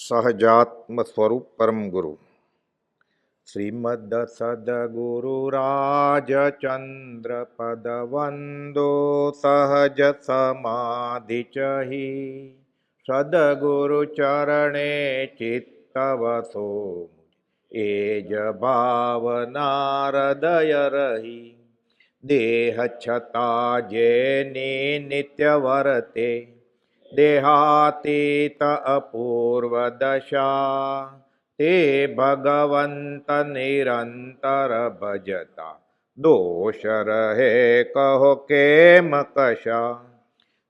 સહજાત્મ સ્વરૂપ પરમ ગુરુ શ્રીમદ સદગુરુ રાજચંદ્ર પદ વંદો સહજ સમાધિ ચહી સદગુરુ ચરણે ચિત્તવસો એ જ ભાવના હૃદય રહી દેહ છતાં જેની નિત્ય વર્તે દેહાતીત અપૂર્વ દશા તે ભગવંત નિરંતર ભજતા દોષ રહે કહો કેમ કશા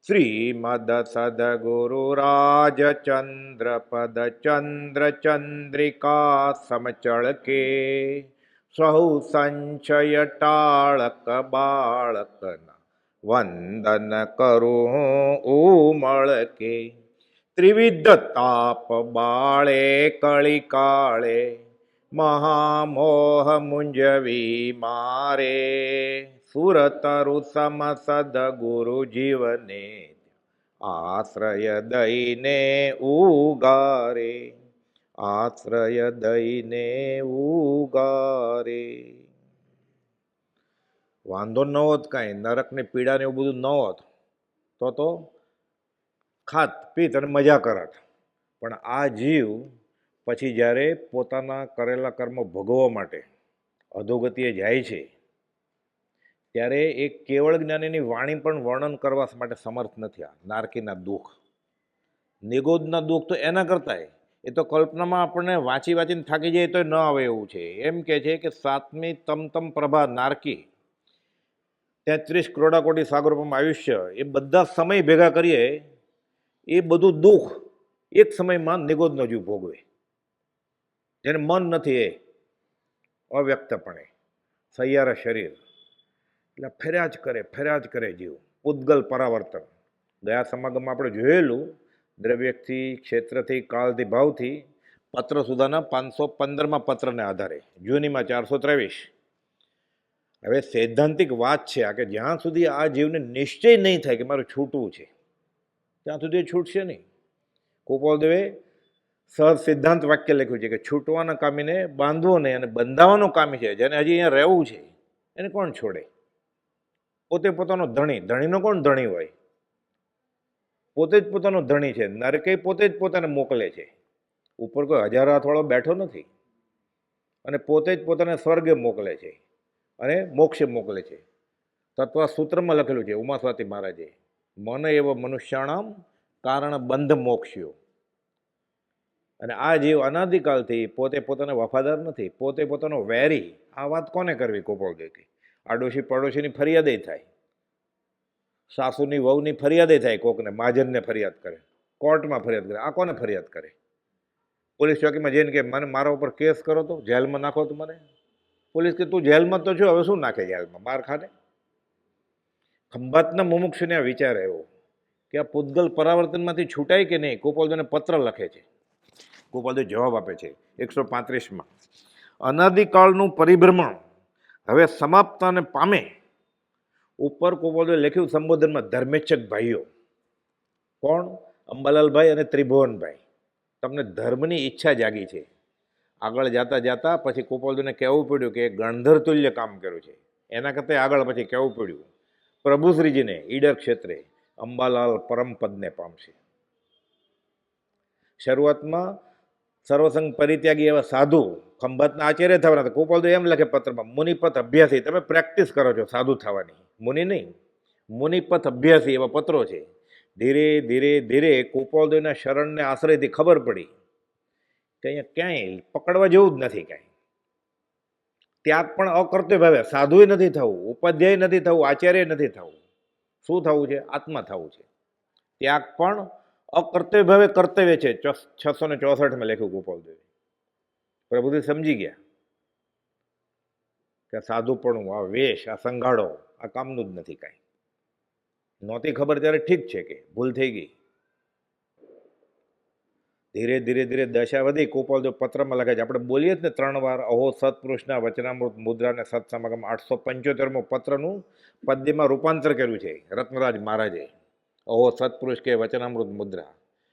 શ્રીમદ સદગુરુ રાજચંદ્ર પદ ચંદ્ર ચંદ્રિકા સમચળ કે સહુ સંશય ટાળક બાળકના વંદન કરું ઉમળ કે ત્રિવિધ તાપ બાળે કળી કાળે મહામોહ મુંજવી મારે સુરતરુ સમ સદગુરુ જીવને આશ્રય દઈને ઉગારે આશ્રય દઈને ઉગારે. વાંધો ન હોત કાંઈ, નરકની પીડાને એવું બધું ન હોત તો ખાત પીત અને મજા કરત. પણ આ જીવ પછી જ્યારે પોતાના કરેલા કર્મ ભોગવવા માટે અધોગતિએ જાય છે ત્યારે એ કેવળ જ્ઞાનીની વાણી પણ વર્ણન કરવા માટે સમર્થ નથી. આ નારકીના દુઃખ, નિગોદના દુઃખ તો એના કરતાંય એ તો કલ્પનામાં આપણને વાંચી વાંચીને થાકી જાય તો ન આવે એવું છે. એમ કે છે કે 7મી તમ પ્રભા નારકી 33 કરોડા સાગરોપમ આયુષ્ય, એ બધા સમય ભેગા કરીએ એ બધું દુઃખ એક સમયમાં નિગોદનો જીવ ભોગવે. જેને મન નથી એ અવ્યક્તપણે સૈયારા શરીર એટલે ફર્યા જ કરે જીવ. ઉદ્ગલ પરાવર્તન ગયા સમાગમમાં આપણે જોયેલું, દ્રવ્યથી, ક્ષેત્રથી, કાળથી, ભાવથી પત્ર સુધાના 515માં પત્રને આધારે જૂનીમાં 423. હવે સૈદ્ધાંતિક વાત છે આ કે જ્યાં સુધી આ જીવને નિશ્ચય નહીં થાય કે મારું છૂટવું છે ત્યાં સુધી એ છૂટશે નહીં. ગોપાલદેવે સહજ સિદ્ધાંત વાક્ય લખ્યું છે કે છૂટવાના કામીને બાંધવો નહીં અને બંધાવાનો કામી છે. જેને હજી અહીંયા રહેવું છે એને કોણ છોડે? પોતે પોતાનો ધણી. ધણીનો કોણ ધણી હોય? પોતે જ પોતાનો ધણી છે. નરકે પોતે જ પોતાને મોકલે છે. ઉપર કોઈ 1000 હાથવાળો બેઠો નથી. અને પોતે જ પોતાને સ્વર્ગે મોકલે છે અને મોક્ષે મોકલે છે. તત્વ સૂત્રમાં લખેલું છે ઉમા સ્વાતિ મહારાજે, મન એવ મનુષ્યાણામ કારણ બંધ મોક્ષ્યો. અને આ જીવ અનાદિકાલથી પોતે પોતાને વફાદાર નથી, પોતે પોતાનો વેરી. આ વાત કોને કરવી? ગોપાલદેવ. આડોશી પડોશીની ફરિયાદે થાય, સાસુની વહુની ફરિયાદે થાય, કોકને મહાજનને ફરિયાદ કરે, કોર્ટમાં ફરિયાદ કરે. આ કોને ફરિયાદ કરે? પોલીસ ચોકીમાં જઈને કે મને મારા ઉપર કેસ કરો તો, જેલમાં નાખો તો મને. પોલીસ કે તું જેલમાં તો છો, હવે શું નાખે જેલમાં, માર ખાને. ખંભાતના મુમુક્ષુને આ વિચાર આવ્યો કે આ પૂતગલ પરાવર્તનમાંથી છૂટાય કે નહીં. ગોપાલદેવને પત્ર લખે છે. ગોપાલદેવ જવાબ આપે છે 135માં. અનાદિકાળનું પરિભ્રમણ હવે સમાપ્તને પામે. ઉપર ગોપાલદેવે લખ્યું સંબોધનમાં, ધર્મેચ્છક ભાઈઓ. કોણ? અંબાલાલભાઈ અને ત્રિભુવનભાઈ. તમને ધર્મની ઈચ્છા જાગી છે. આગળ જાતા પછી ગોપાલદેવને કહેવું પડ્યું કે ગણધર તુલ્ય કામ કર્યું છે. એના કરતાં આગળ પછી કહેવું પડ્યું પ્રભુશ્રીજીને ઈડર ક્ષેત્રે અંબાલાલ પરમપદને પામશે. શરૂઆતમાં સર્વસંગ પરિત્યાગી એવા સાધુ ખંભાતના આચાર્ય થવાના હતા. ગોપાલદેવ એમ લખે પત્રમાં, મુનિપથ અભ્યાસી. તમે પ્રેક્ટિસ કરો છો સાધુ થવાની, મુનિ નહીં, મુનિપથ અભ્યાસી એવા પત્રો છે. ધીરે ધીરે ધીરે ગોપાલદેવના શરણને આશ્રયથી ખબર પડી કે અહીંયા ક્યાંય પકડવા જેવું જ નથી કાંઈ. ત્યાગ પણ અકર્તવ્ય ભાવે. સાધુએ નથી થવું, ઉપાધ્યાય નથી થવું, આચાર્ય નથી થવું. શું થવું છે? આત્મા થવું છે. ત્યાગ પણ અકર્તવ્ય ભાવે કર્તવ્ય છે. 664માં લખ્યું ગોપાલદેવે. પ્રભુજી સમજી ગયા કે સાધુપણું, આ વેશ, આ સંઘાડો આ કામનું જ નથી કાંઈ. નહોતી ખબર ત્યારે ઠીક છે કે ભૂલ થઈ ગઈ. ધીરે ધીરે ધીરે દશા વધી. ગોપાલદેવ પત્રમાં લખે છે, આપણે બોલીએ જ ને 3 વાર, અહો સત્પુરુષના વચનામૃત મુદ્રાને સત્સમાગમ. 875મો પત્રનું પદ્યમાં રૂપાંતર કર્યું છે રત્નરાજ મહારાજે. અહો સત્પુરુષ કે વચનામૃત મુદ્રા.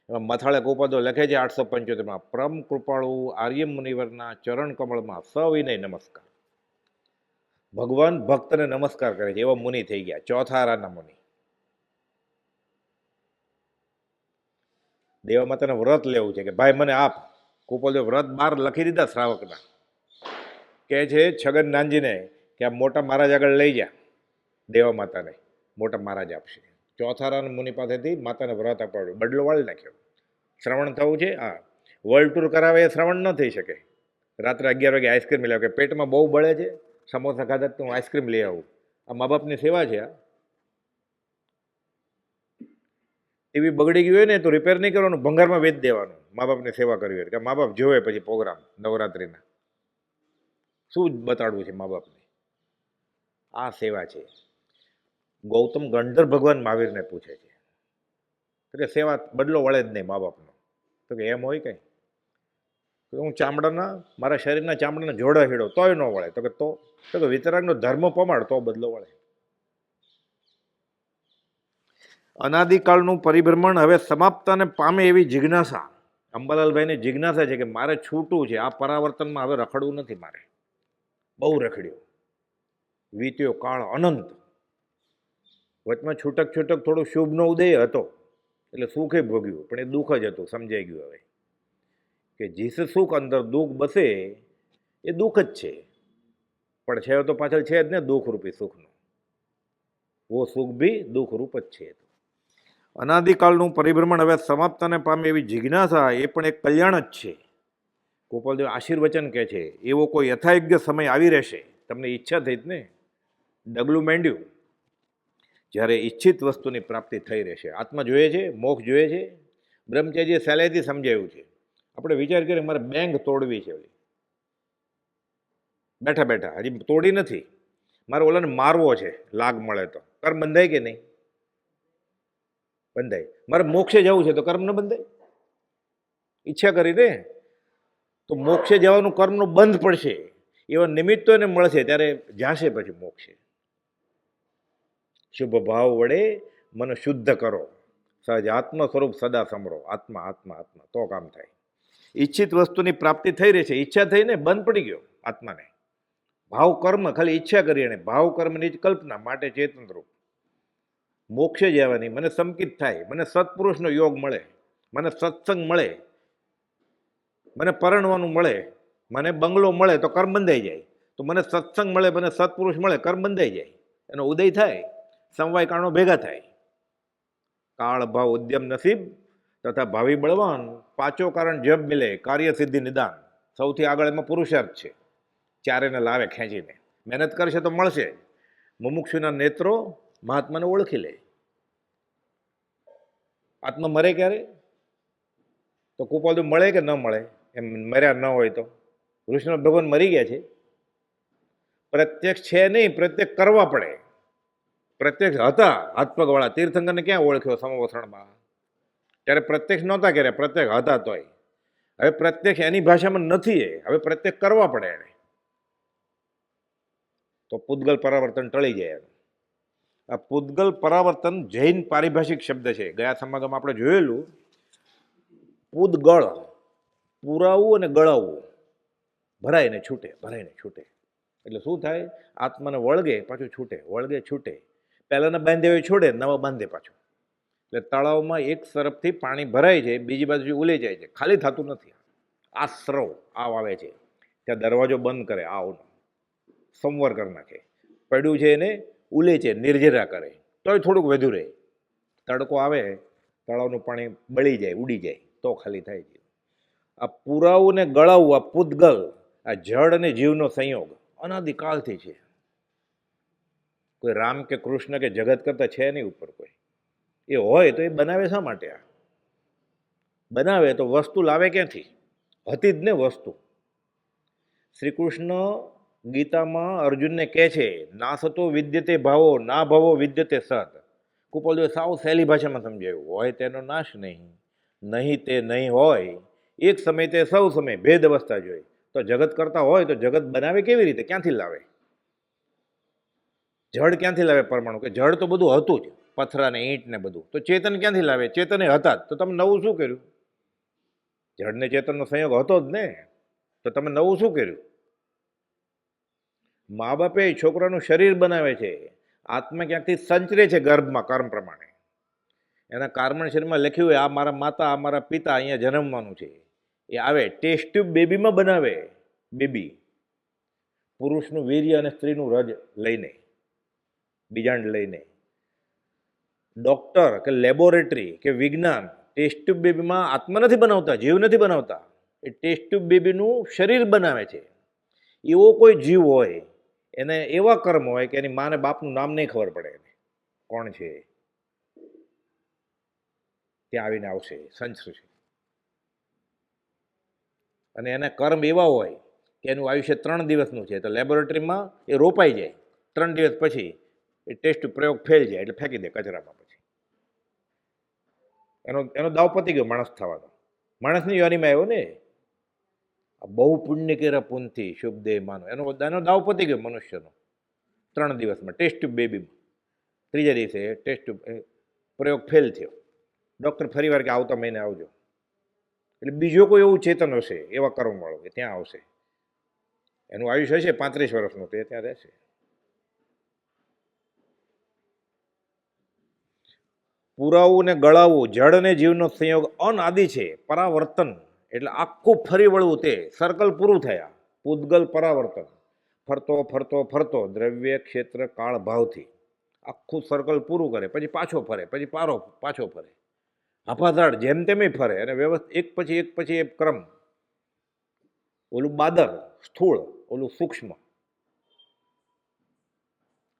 એમાં મથાળે ગોપાદો લખે છે 875માં, પરમ કૃપાળુ આર્ય મુનિવરના ચરણ કમળમાં સવિનય નમસ્કાર. ભગવાન ભક્તને નમસ્કાર કરે છે એવા મુનિ થઈ ગયા, ચોથા આરાના મુનિ. દેવા માતાને વ્રત લેવું છે કે ભાઈ મને આપ. ગોપાલદેવ વ્રત 12 લખી દીધા શ્રાવકના. કહે છે છગન નાનજીને કે આ મોટા મહારાજ આગળ લઈ જા દેવા માતાને, મોટા મહારાજ આપશે. ચોથારાના મુનિ પાસેથી માતાને વ્રત અપાવ્યું, બદલો વાળી નાખ્યો. શ્રવણ થવું છે, હા. વર્લ્ડ ટૂર કરાવે એ શ્રવણ ન થઈ શકે. રાત્રે 11 વાગે આઈસ્ક્રીમ લાવે કે પેટમાં બહુ બળે છે, સમોસા ખાધા તો હું આઈસ્ક્રીમ લઈ આવું. આ મા બાપની સેવા છે. આ ટીવી બગડી ગયું હોય ને તો રિપેર નહીં કરવાનું, ભંગારમાં વેચ દેવાનું. મા બાપની સેવા કરવી હોય કે મા બાપ જોવે પછી પ્રોગ્રામ નવરાત્રિના. શું બતાડવું છે મા બાપને? આ સેવા છે. ગૌતમ ગંધર્વ ભગવાન મહાવીરને પૂછે છે કે સેવા બદલો વળે જ નહીં મા બાપનો. તો કે એમ હોય કંઈ? હું ચામડાના, મારા શરીરના ચામડાના જોડા હીડો તોય ન વળે. તો કે વિતરાગનો ધર્મ પમાડ તો બદલો વળે. અનાદિકાળનું પરિભ્રમણ હવે સમાપ્તને પામે એવી જિજ્ઞાસા. અંબાલાલભાઈની જિજ્ઞાસા છે કે મારે છૂટવું છે, આ પરાવર્તનમાં હવે રખડવું નથી મારે. બહુ રખડ્યો, વીત્યો કાળ અનંત. વચમાં છૂટક થોડું શુભનો ઉદય હતો એટલે સુખે ભોગ્યું, પણ એ દુઃખ જ હતું. સમજાઈ ગયું હવે કે જીસ સુખ અંદર દુઃખ બસે એ દુઃખ જ છે, પણ છે તો પાછળ છે જ ને દુઃખરૂપી સુખનો. વો સુખ બી દુઃખરૂપ જ છે. અનાદિકાળનું પરિભ્રમણ હવે સમાપ્તને પામે એવી જિજ્ઞાસા એ પણ એક કલ્યાણ જ છે. ગોપાલદેવ આશીર્વચન કહે છે એવો કોઈ યથાયોગ્ય સમય આવી રહેશે. તમને ઈચ્છા થઈ જ ને, ડગલું માંડ્યું, જ્યારે ઈચ્છિત વસ્તુની પ્રાપ્તિ થઈ રહેશે. આત્મા જોઈએ છે, મોક્ષ જોઈએ છે. બ્રહ્મચારીએ સહેલાઈથી સમજાવ્યું છે. આપણે વિચાર કરીએ મારે બેંક તોડવી છે, બેઠા બેઠા હજી તોડી નથી, મારે ઓલાને મારવો છે, લાગ મળે તો કર્મ બંધાય કે નહીં? બંધાય. મારે મોક્ષે જવું છે તો કર્મ ન બંધાય? ઈચ્છા કરીને તો મોક્ષે જવાનું કર્મનું બંધ પડશે. એવા નિમિત્તો એને મળશે ત્યારે જાશે પછી મોક્ષે. શુભ ભાવ વડે મન શુદ્ધ કરો, સહજ આત્મ સ્વરૂપ સદા સમરો. આત્મા આત્મા આત્મા તો કામ થાય. ઈચ્છિત વસ્તુની પ્રાપ્તિ થઈ રહી છે, ઈચ્છા થઈને બંધ પડી ગયો આત્માને. ભાવ કર્મ ખાલી ઈચ્છા કરી એને, ભાવ કર્મની જ કલ્પના માટે ચેતનરૂપ. મોક્ષે જવાની મને સંકિત થાય, મને સત્પુરુષનો યોગ મળે, મને સત્સંગ મળે, મને પરણવાનું મળે, મને બંગલો મળે તો કર્મ બંધાઈ જાય. તો મને સત્સંગ મળે, મને સત્પુરુષ મળે, કર્મ બંધાઈ જાય. એનો ઉદય થાય, સમવાય કારણો ભેગા થાય. કાળ ભાવ ઉદ્યમ નસીબ તથા ભાવિ બળવાન, પાંચો કારણ જબ મિલે કાર્ય સિદ્ધિ નિદાન. સૌથી આગળ એમાં પુરુષાર્થ છે. ચારેને લાવે ખેંચીને, મહેનત કરશે તો મળશે. મુમુક્ષુના નેત્રો મહાત્માને ઓળખી લે. આત્મા મરે ક્યારે? તો કૃપાલદેવ મળે કે ન મળે? એમ મર્યા ન હોય તો કૃષ્ણ ભગવાન મરી ગયા છે. પ્રત્યક્ષ છે નહીં, પ્રત્યક્ષ કરવા પડે. પ્રત્યક્ષ હતા હાથ પગવાળા, તીર્થંકરને ક્યાં ઓળખ્યો સમવસરણમાં? ત્યારે પ્રત્યક્ષ નહોતા કર્યા, પ્રત્યક્ષ હતા તોય. હવે પ્રત્યક્ષ એની ભાષામાં નથી, હવે પ્રત્યક્ષ કરવા પડે એને. તો પૂતગલ પરાવર્તન ટળી જાય. આ પૂતગલ પરાવર્તન જૈન પારિભાષિક શબ્દ છે. ગયા સમાગમ આપણે જોયેલું. પૂતગળ, પુરાવવું અને ગળાવવું, ભરાય ને છૂટે, ભરાય ને છૂટે. એટલે શું થાય? આત્માને વળગે પાછું છૂટે, વળગે છૂટે. પહેલાના બાંધે હોય છોડે, નવા બાંધે પાછું. એટલે તળાવમાં એક તરફથી પાણી ભરાય છે, બીજી બાજુ ઉલે જાય છે, ખાલી થતું નથી. આ સ્રવ આવ આવે છે, ત્યાં દરવાજો બંધ કરે, આવનો સંવર કરી નાખે. પડ્યું છે એને ઉલે છે, નિર્જરા કરે, તોય થોડુંક વધુ રહે. તડકો આવે, તળાવનું પાણી બળી જાય, ઉડી જાય, તો ખાલી થાય છે. આ પુરાવું ને ગળાવું, આ પૂતગલ, આ જળ અને જીવનો સંયોગ અનાદિકાળથી છે. કોઈ રામ કે કૃષ્ણ કે જગત કરતા છે નહીં ઉપર કોઈ. એ હોય તો એ બનાવે શા માટે? આ બનાવે તો વસ્તુ લાવે ક્યાંથી? હતી જ ને વસ્તુ. શ્રી કૃષ્ણ ગીતામાં અર્જુનને કહે છે, નાસતો વિદ્યતે ભાવો, ના ભાવો વિદ્યતે સત. કૃપાલદેવે સાવ સહેલી ભાષામાં સમજાવ્યું. હોય તેનો નાશ નહીં, નહીં તે નહીં હોય, એક સમય તે સૌ સમય ભેદ અવસ્થા જોઈ. તો જગત કરતા હોય તો જગત બનાવે કેવી રીતે? ક્યાંથી લાવે? જળ ક્યાંથી લાવે પરમાણુ? કે જળ તો બધું હતું જ. પથરા ને ઈંટ ને બધું. તો ચેતન ક્યાંથી લાવે? ચેતને હતા જ, તો તમે નવું શું કર્યું? જડને ચેતનનો સંયોગ હતો જ ને, તો તમે નવું શું કર્યું? મા બાપે છોકરાનું શરીર બનાવે છે, આત્મા ક્યાંકથી સંચરે છે ગર્ભમાં કર્મ પ્રમાણે. એના કાર્બન શરીરમાં લખ્યું હોય આ મારા માતા, આ મારા પિતા, અહીંયા જન્મવાનું છે. એ આવે ટેસ્ટ ટ્યુબ બેબીમાં બનાવે. બેબી પુરુષનું વીર્ય અને સ્ત્રીનું રજ લઈને, બીજાંડ લઈને. ડોક્ટર કે લેબોરેટરી કે વિજ્ઞાન ટેસ્ટ ટ્યુબ બેબીમાં આત્મા નથી બનાવતા, જીવ નથી બનાવતા. એ ટેસ્ટ ટ્યુબ બેબીનું શરીર બનાવે છે. એવો કોઈ જીવ હોય, એને એવા કર્મ હોય કે એની માને બાપનું નામ નહીં ખબર પડે એને કોણ છે, ત્યાં આવીને આવશે, સંચશે. અને એના કર્મ એવા હોય કે એનું આયુષ્ય 3 દિવસનું છે, તો લેબોરેટરીમાં એ રોપાઈ જાય, 3 દિવસ પછી એ ટેસ્ટ પ્રયોગ ફેલ જાય એટલે ફેંકી દે કચરામાં. પછી એનો દાવ પતી ગયો માણસ થવાનો. માણસની યોનિમાં આવ્યો ને, બહુ પુણ્ય કર્યા પુનથી શુભ દેહ માનો, એનો દાવ પતી ગયો મનુષ્યનો 3 દિવસમાં ટેસ્ટ ટ્યુબ બેબીમાં. 3જા દિવસે ટેસ્ટ ટ્યુબ પ્રયોગ ફેલ થયો. ડૉક્ટર ફરી વાર કે આવતા મહિને આવજો. એટલે બીજો કોઈ એવું ચેતન હશે એવા કર્મવાળો કે ત્યાં આવશે. એનું આયુષ્ય હશે 35 વર્ષનું, તે ત્યાં રહેશે. પુરાવું ને ગળાવું, જળ અને જીવનો સંયોગ અનાદિ છે. પરાવર્તન એટલે આખું ફરી વળવું, તે સર્કલ પૂરું થયા. પૂદગલ પરાવર્તન, ફરતો ફરતો ફરતો દ્રવ્ય ક્ષેત્ર કાળ ભાવથી આખું સર્કલ પૂરું કરે, પછી પાછો ફરે, પછી પાછો ફરે. હાફાઝાડ જેમ તેમ ફરે અને વ્યવસ્થિત એક પછી એક ક્રમ. ઓલું બાદર સ્થૂળ, ઓલું સૂક્ષ્મ.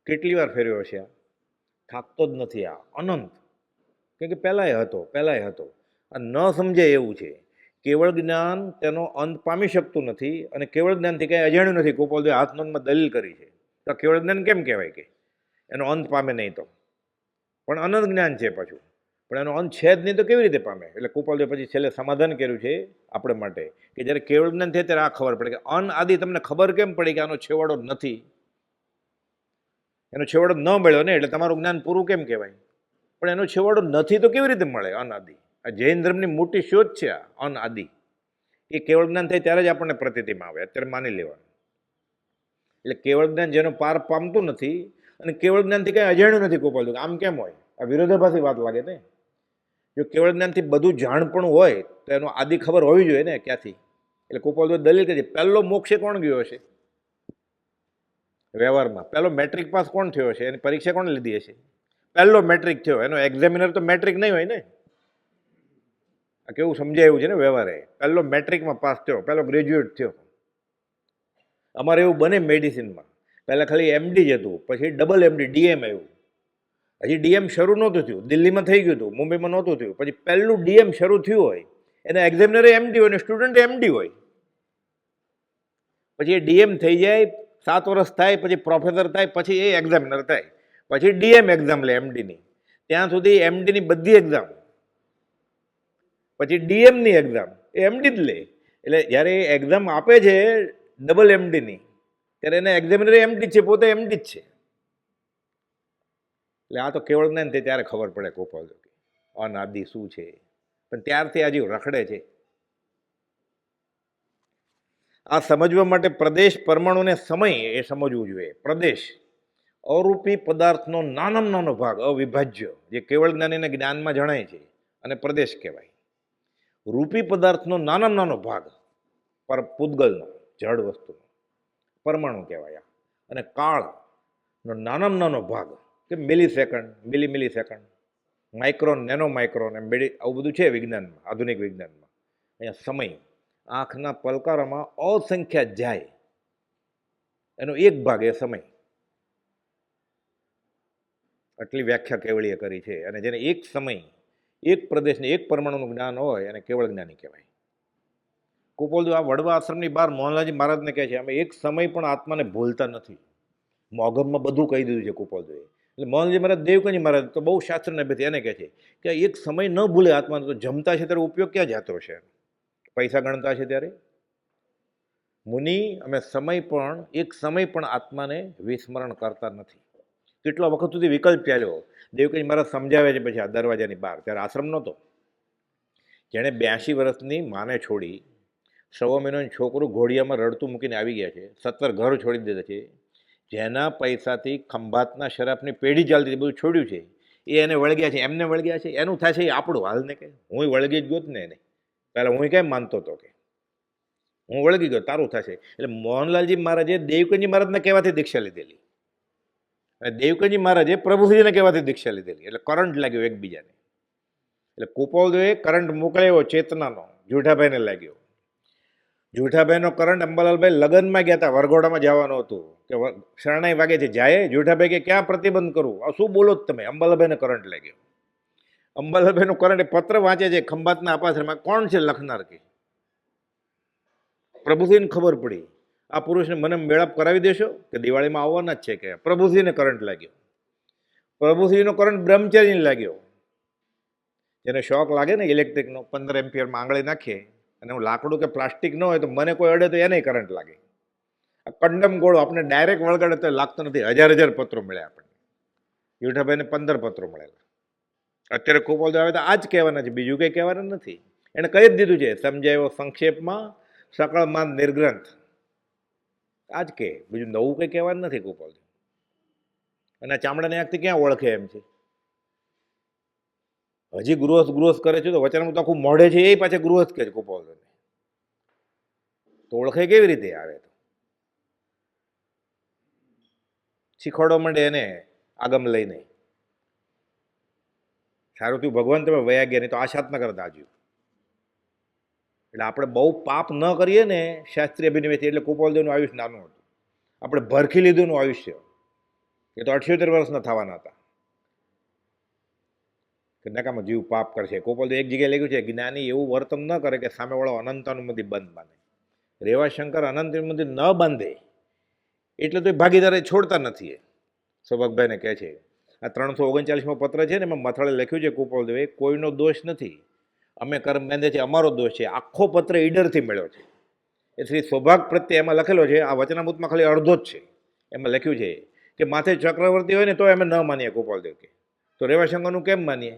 કેટલી વાર ફેર્યો છે આ? થાકતો જ નથી આ અનંત. કેમ કે પહેલાંય હતો. આ ન સમજાય એવું છે. કેવળ જ્ઞાન તેનો અંત પામી શકતું નથી, અને કેવળ જ્ઞાનથી કંઈ અજાણ્યું નથી. ગોપાલદેવે હાથનોંધમાં દલીલ કરી છે. તો કેવળ જ્ઞાન કેમ કહેવાય કે એનો અંત પામે નહીં? તો પણ અનંત જ્ઞાન છે પાછું, પણ એનો અંત છે જ નહીં તો કેવી રીતે પામે? એટલે ગોપાલદેવ પછી છેલ્લે સમાધાન કર્યું છે આપણે માટે કે જ્યારે કેવળ જ્ઞાન થાય ત્યારે આ ખબર પડે કે અનઆદિ. તમને ખબર કેમ પડી કે આનો છેવાડો નથી? એનો છેવાડો ન મળ્યો ને, એટલે તમારું જ્ઞાન પૂરું કેમ કહેવાય? પણ એનો છેવાડો નથી તો કેવી રીતે મળે અનાદિ? આ જૈન ધર્મની મોટી શોધ છે આ અનાદિ. એ કેવળ જ્ઞાન થાય ત્યારે જ આપણને પ્રતીતિમાં આવે, અત્યારે માની લેવાનું. એટલે કેવળ જ્ઞાન જેનો પાર પામતું નથી અને કેવળ જ્ઞાનથી કંઈ અજાણ્યું નથી ગોપાલ, આમ કેમ હોય? આ વિરોધાભાસી વાત લાગે ને. જો કેવળ જ્ઞાનથી બધું જાણપણું હોય તો એનો આદિ ખબર હોવી જોઈએ ને ક્યાંથી. એટલે ગોપાલ દલીલ કરી, પહેલો મોક્ષે કોણ ગયો હશે વ્યવહારમાં? પહેલો મેટ્રિક પાસ કોણ થયો હશે? એની પરીક્ષા કોણ લીધી હશે? પહેલો મેટ્રિક થયો, એનો એક્ઝામિનર તો મેટ્રિક નહીં હોય ને. આ કેવું સમજાયું છે ને વ્યવહારે. પહેલો મેટ્રિકમાં પાસ થયો, પહેલો ગ્રેજ્યુએટ થયો. અમારે એવું બને મેડિસિનમાં, પહેલાં ખાલી એમડી જ હતું, પછી ડબલ એમડી ડીએમ આવ્યું. હજી ડીએમ શરૂ નહોતું થયું, દિલ્હીમાં થઈ ગયું હતું, મુંબઈમાં નહોતું થયું. પછી પહેલું ડીએમ શરૂ થયું હોય, એના એક્ઝામિનરે એમડી હોય ને સ્ટુડન્ટ એમડી હોય. પછી એ ડીએમ થઈ જાય, 7 વર્ષ થાય, પછી પ્રોફેસર થાય, પછી એ એક્ઝામિનર થાય, પછી ડીએમ એક્ઝામ લે એમડીની. ત્યાં સુધી એમડીની બધી એક્ઝામ, પછી ડીએમની એક્ઝામ એ એમડી જ લે. એટલે જ્યારે એ એક્ઝામ આપે છે ડબલ એમડીની, ત્યારે એને એક્ઝામિનર એમડી છે, પોતે એમડી જ છે. એટલે આ તો કેવળ જ્ઞાન તે ત્યારે ખબર પડે ગોપાલ કે અનાદિ શું છે. પણ ત્યારથી આજે રખડે છે. આ સમજવા માટે પ્રદેશ, પરમાણુને સમય એ સમજવું જોઈએ. પ્રદેશ અરૂપી પદાર્થનો નાનામાં નાનો ભાગ, અવિભાજ્ય, જે કેવળ જ્ઞાનીને જ્ઞાનમાં જણાય છે, અને પ્રદેશ કહેવાય. રૂપી પદાર્થનો નાનામાં નાનો ભાગ પર પૂદગલનો, જડ વસ્તુનો પરમાણુ કહેવાય. અને કાળનો નાનામાં નાનો ભાગ કે મિલી મિલિસેકન્ડ, માઇક્રોન, નેનો માઇક્રોન, એમ આવું બધું છે વિજ્ઞાનમાં, આધુનિક વિજ્ઞાનમાં. અહીંયા સમય આંખના પલકારામાં અસંખ્યાત જાય, એનો એક ભાગ એ સમય. આટલી વ્યાખ્યા કેવળીએ કરી છે. અને જેને એક સમય, એક પ્રદેશને, એક પરમાણુનું જ્ઞાન હોય એને કેવળ જ્ઞાની કહેવાય. કુપોલદેવ આ વડવા આશ્રમની બહાર મોહનલાલજી મહારાજને કહે છે, અમે એક સમય પણ આત્માને ભૂલતા નથી. મોગમમાં બધું કહી દીધું છે કુપોલદેવે. એટલે મોહનજી મહારાજ, દેવકંજી મહારાજ તો બહુ શાસ્ત્રને બેથી એને કહે છે કે એક સમય ન ભૂલે આત્માનો, તો જમતા છે ત્યારે ઉપયોગ ક્યાં જતો છે? પૈસા ગણતા છે ત્યારે? મુનિ, અમે એક સમય પણ આત્માને વિસ્મરણ કરતા નથી. કેટલા વખત સુધી વિકલ્પ ચાલ્યો, દેવકીજી મહારાજ સમજાવે છે પછી આ દરવાજાની બહાર, ત્યારે આશ્રમ નહોતો. જેણે 82 વર્ષની માને છોડી, 1.25 મહિનાનું છોકરું ઘોડિયામાં રડતું મૂકીને આવી ગયા છે, 17 ઘર છોડી દીધા છે, જેના પૈસાથી ખંભાતના શરાફની પેઢી ચાલતી હતી, બધું છોડ્યું છે, એ એને વળગ્યા છે, એમને વળગ્યા છે, એનું થાય છે એ આપણું હાલ ને કે હું વળગી જ ગયો ને એને પહેલાં હું કેમ માનતો હતો કે હું વળગી ગયો, તારું થશે. એટલે મોહનલાલજી મહારાજે દેવકીજી મહારાજના કહેવાથી દીક્ષા લીધેલી, અને દેવકીજી મહારાજે પ્રભુજીને કહેવાથી દીક્ષા લીધેલી, એટલે કરંટ લાગ્યો એકબીજાને. એટલે કુપોલદેવે કરંટ મોકલ્યો ચેતનાનો, જુઠાભાઈને લાગ્યો. જુઠાભાઈનો કરંટ અંબાલાલભાઈ લગ્નમાં ગયા હતા, વરઘોડામાં જવાનું હતું કે શરણાઈ વાગે છે, જાય. જુઠાભાઈ કે ક્યાં પ્રતિબંધ કરું, આ શું બોલો જ તમે? અંબાલાલભાઈને કરંટ લાગ્યો. અંબાલાલભાઈનો કરંટ એ પત્ર વાંચે છે ખંભાતના અપાસરમાં, કોણ છે લખનાર કે પ્રભુજીને ખબર પડી, આ પુરુષને મને મેળાપ કરાવી દેશો કે દિવાળીમાં આવવાના જ છે કે. પ્રભુજીને કરંટ લાગ્યો. પ્રભુજીનો કરંટ બ્રહ્મચારીને લાગ્યો. જેને શોખ લાગે ને ઇલેક્ટ્રિકનો, 15 એમ્પિયરમાં આંગળી નાખીએ અને હું લાકડું કે પ્લાસ્ટિક ન હોય તો મને કોઈ અડે તો એને કરંટ લાગે. આ કંડમ ગોળો આપણે ડાયરેક્ટ વળગાડે તો લાગતો નથી. 1000 પત્રો મળ્યા આપણને. યુઠાભાઈને 15 પત્રો મળેલા. અત્યારે કુપોલદેવ આવે તો આ જ કહેવાના છે, બીજું કંઈ કહેવાના નથી. એણે કહી જ દીધું છે, સમજાયો સંક્ષેપમાં સકળમાં નિર્ગ્રંથ. આ જ કે, બીજું નવું કંઈ કહેવાનું નથી કુપોલદેવ. અને ચામડાની આંખથી ક્યાં ઓળખે એમ છે? હજી ગૃહસ્થ કરે છે તો વચનામૃત આખું મોઢે છે, એ પાછા ગૃહસ્થ કહે છે કુપોલદેવને. તો ઓળખે કેવી રીતે આવે? તો શીખવાડવા માંડે એને આગમ લઈને. સારું થયું ભગવાન તમે વયા ગયા, નહીં તો આશાત ન કરતા આજુ. એટલે આપણે બહુ પાપ ન કરીએ ને શાસ્ત્રીય અભિનયથી, એટલે કુપોલદેવનું આયુષ્ય નાનું હતું. આપણે ભરખી લીધુંનું આયુષ્ય, એ તો 78 વર્ષના થવાના હતા. કે નકામાં જીવ પાપ કરશે. કુપોલદેવ એક જગ્યાએ લખ્યું છે, જ્ઞાની એવું વર્તન ન કરે કે સામેવાળો અનંતાનુમતિ બંધ બાંધે. રેવાશંકર અનંતાનુમતિ ન બાંધે એટલે તો ભાગીદારે છોડતા નથી. સૌભાગભાઈને કહે છે, આ 339મો પત્ર છે ને, એમાં મથાળે લખ્યું છે કુપોલદેવે, કોઈનો દોષ નથી, અમે કર્મ બાંધે છે, અમારો દોષ છે. આખો પત્ર ઈડરથી મળ્યો છે. એ શ્રી સૌભાગ પ્રત્યે એમાં લખેલો છે. આ વચનામૃતમાં ખાલી અડધો જ છે. એમાં લખ્યું છે કે માથે ચક્રવર્તી હોય ને તો અમે ન માનીએ કુપોલદેવ કે, તો રેવાશંકરનું કેમ માનીએ?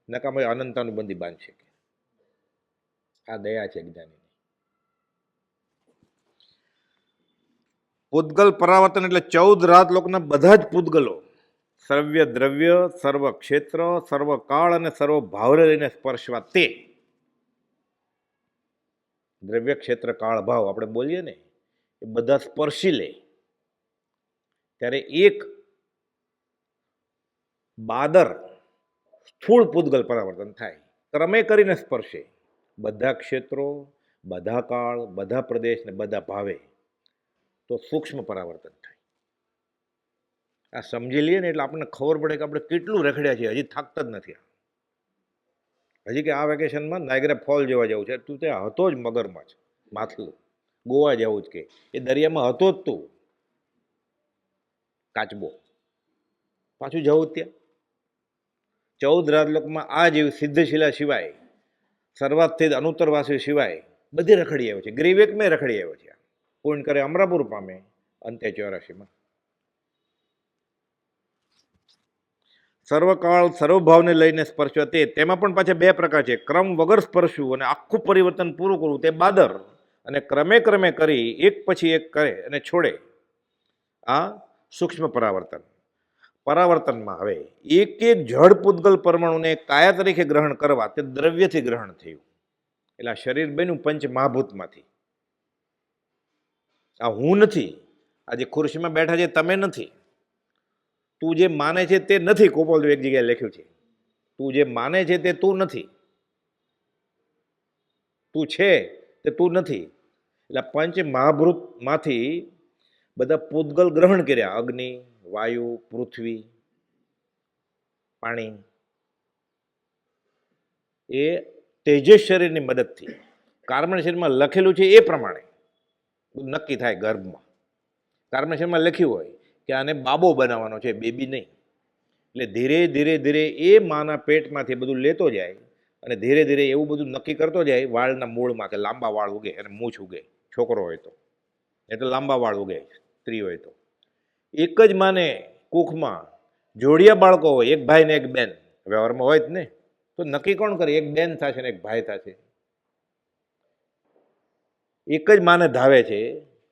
નકામાં અનંતાનુબંધી બાંધશે કે. આ દયા છે જ્ઞાની. પૂતગલ પરાવર્તન એટલે 14 રાત લોકના બધા જ પૂતગલો સર્વ દ્રવ્ય, સર્વ ક્ષેત્ર, સર્વ કાળ અને સર્વ ભાવને લઈને સ્પર્શવા. તે દ્રવ્ય, ક્ષેત્ર, કાળ, ભાવ આપણે બોલીએ ને, એ બધા સ્પર્શી લે ત્યારે એક બાદર સ્થૂળ પૂતગલ પરાવર્તન થાય. ક્રમે કરીને સ્પર્શે બધા ક્ષેત્રો, બધા કાળ, બધા પ્રદેશ ને બધા ભાવે, તો સૂક્ષ્મ પરાવર્તન થાય. આ સમજી લઈએ ને એટલે આપણને ખબર પડે કે આપણે કેટલું રખડ્યા છીએ, હજી થાકતા જ નથી. હજી કે આ વેકેશનમાં નાયગ્રા ફોલ જોવા જવું છે, તું ત્યાં હતો જ મગરમચ્છ માથલું, ગોવા જવું જ કે એ દરિયામાં હતો જ તું કાચબો, પાછું જવું જ ત્યાં. 14 રાજલોકમાં આ જીવ સિદ્ધશિલા સિવાય, સર્વાર્થિત અનુત્તરવાસી સિવાય બધી રખડી આવ્યો છે. ગ્રીવેકમાં રખડી આવ્યો છે. પૂર્ણ કરે અમરાપુર પામે અંતે 84માં. સર્વકાળ સર્વભાવને લઈને સ્પર્શવા તે, તેમાં પણ પાછા 2 પ્રકાર છે. ક્રમ વગર સ્પર્શવું અને આખું પરિવર્તન પૂરું કરવું, તે બાદર. અને ક્રમે ક્રમે કરી એક પછી એક કરે અને છોડે, આ સૂક્ષ્મ પરાવર્તન. પરાવર્તનમાં હવે એક એક જળ પૂતગલ પરમાણુને કાયા તરીકે ગ્રહણ કરવા, તે દ્રવ્યથી ગ્રહણ થયું. એટલે આ શરીર બન્યું પંચ મહાભૂતમાંથી. આ હું નથી, આ જે ખુરશીમાં બેઠા છે તમે નથી, તું જે માને છે તે નથી. કુપોલદેવ એક જગ્યાએ લખ્યું છે, તું જે માને છે તે તું નથી, તું છે તે તું નથી. એટલે પંચ મહાભૂતમાંથી બધા પૂતગલ ગ્રહણ કર્યા. અગ્નિ, વાયુ, પૃથ્વી, પાણી. એ તેજસ શરીરની મદદથી કાર્બન શરીરમાં લખેલું છે એ પ્રમાણે નક્કી થાય. ગર્ભમાં કાર્બન શરીરમાં લખ્યું હોય કે આને બાબો બનાવવાનો છે, બેબી નહીં. એટલે ધીરે ધીરે ધીરે એ માના પેટમાંથી બધું લેતો જાય અને ધીરે ધીરે એવું બધું નક્કી કરતો જાય વાળના મૂળમાં કે લાંબા વાળ ઉગે અને મૂછ ઉગે, છોકરો હોય તો. એ તો લાંબા વાળ ઉગે સ્ત્રી હોય તો. એક જ માને કુખમાં જોડિયા બાળકો હોય, એક ભાઈ ને એક બેન, વ્યવહારમાં હોય જ ને, તો નક્કી કોણ કરે? એક બેન થશે ને એક ભાઈ થશે. એક જ માને ધાવે છે,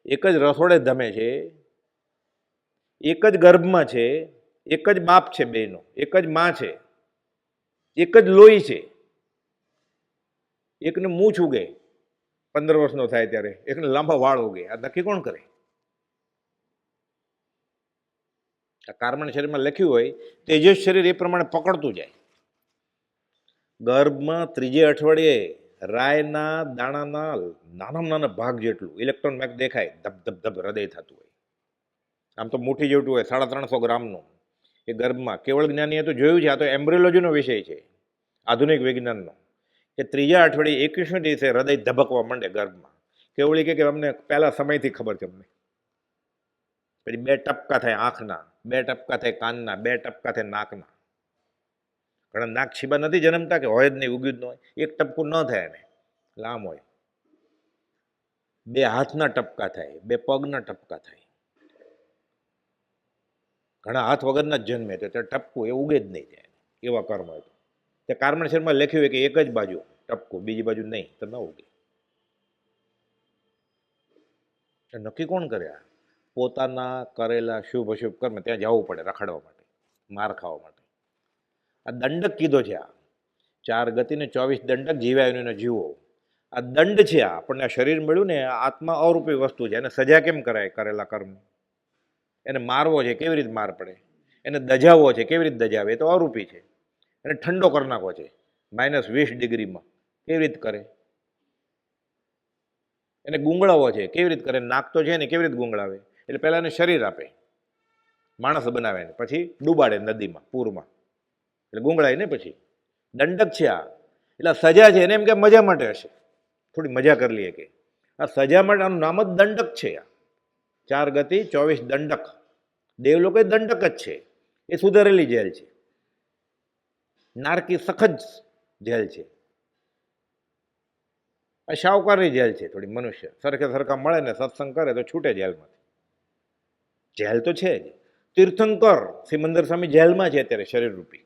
એક જ રસોડે ધમે છે, એક જ ગર્ભમાં છે, એક જ બાપ છે બેનો, એક જ માં છે, એક જ લોહી છે. એકને મૂછ ઉગે 15 વર્ષનો થાય ત્યારે, એકને લાંબા વાળ ઉગે. આ નક્કી કોણ કરે? આ કાર્બન શરીરમાં લખ્યું હોય, તેજસ શરીર એ પ્રમાણે પકડતું જાય. ગર્ભમાં 3જે અઠવાડિયે રાયના દાણાના નાનામાં નાના ભાગ જેટલું ઇલેક્ટ્રોન મેક દેખાય, ધબ ધબ ધબ હૃદય થતું હોય. આમ તો મુઠ્ઠી જેવટું હોય, 350 ગ્રામનું. એ ગર્ભમાં કેવળ જ્ઞાનીએ તો જોયું છે. આ તો એમ્બ્રિયોલોજીનો વિષય છે, આધુનિક વિજ્ઞાનનો, કે 3જા અઠવાડિયે 21મે દિવસે હૃદય ધબકવા માંડે ગર્ભમાં. કેવળી કે અમને પહેલા સમયથી ખબર છે અમને. પછી 2 ટપકા થાય આંખના, 2 ટપકા થાય કાનના, 2 ટપકા થાય નાકના. ઘણા નાક છીબા નથી જન્મતા, કે હોય જ નહીં, ઉગ્યું જ ન હોય. એક ટપકું ન થાય એને, લામ હોય. 2 હાથના ટપકા થાય, 2 પગના ટપકા થાય. ઘણા હાથ વગરના જ જન્મે તો ટપકું એ ઉગે જ નહીં થાય, એવા કર્મ હોય. તે કાર્બન શરીરમાં લખ્યું હોય કે એક જ બાજુ ટપકું, બીજી બાજુ નહીં, તો ન ઉગે. નક્કી કોણ કર્યા? પોતાના કરેલા શુભ અશુભ કર્મ ત્યાં જવું પડે રખડવા માટે, માર ખાવા માટે. આ દંડક કીધો છે. આ 4 ગતિને 24 દંડક જીવ્યા એને જીવો. આ દંડ છે. આ આપણને આ શરીર મળ્યું ને, આત્મા અરૂપી વસ્તુ છે. એને સજા કેમ કરાય? કરેલા કર્મ. એને મારવો છે, કેવી રીતે માર પડે? એને દજાવવો છે, કેવી રીતે દજાવે? એ તો અરૂપી છે. એને ઠંડો કરી નાખવો છે -20 ડિગ્રીમાં, કેવી રીતે કરે? એને ગુંગળાવો છે, કેવી રીતે કરે? નાક તો છે ને, કેવી રીતે ગુંગળાવે? એટલે પહેલાં એને શરીર આપે, માણસ બનાવે ને, પછી ડૂબાડે નદીમાં, પૂરમાં, એટલે ગુંગળાય ને. પછી દંડક છે આ. એટલે સજા છે. એને એમ કે મજા માટે હશે, થોડી મજા કરી લઈએ કે. આ સજા માટે, આનું નામ જ દંડક છે. આ 4 ગતિ 24 દંડક. દેવલોકે દંડક જ છે. એ સુધારેલી જેલ છે. નારકી સખત જેલ છે. આ શાહુકારની જેલ છે. થોડી મનુષ્ય સરખે સરખા મળે ને સત્સંગ કરે તો છૂટે જેલમાંથી. જેલ તો છે જ. તીર્થંકર સિમંદર સ્વામી જેલમાં છે અત્યારે, શરીર રૂપી.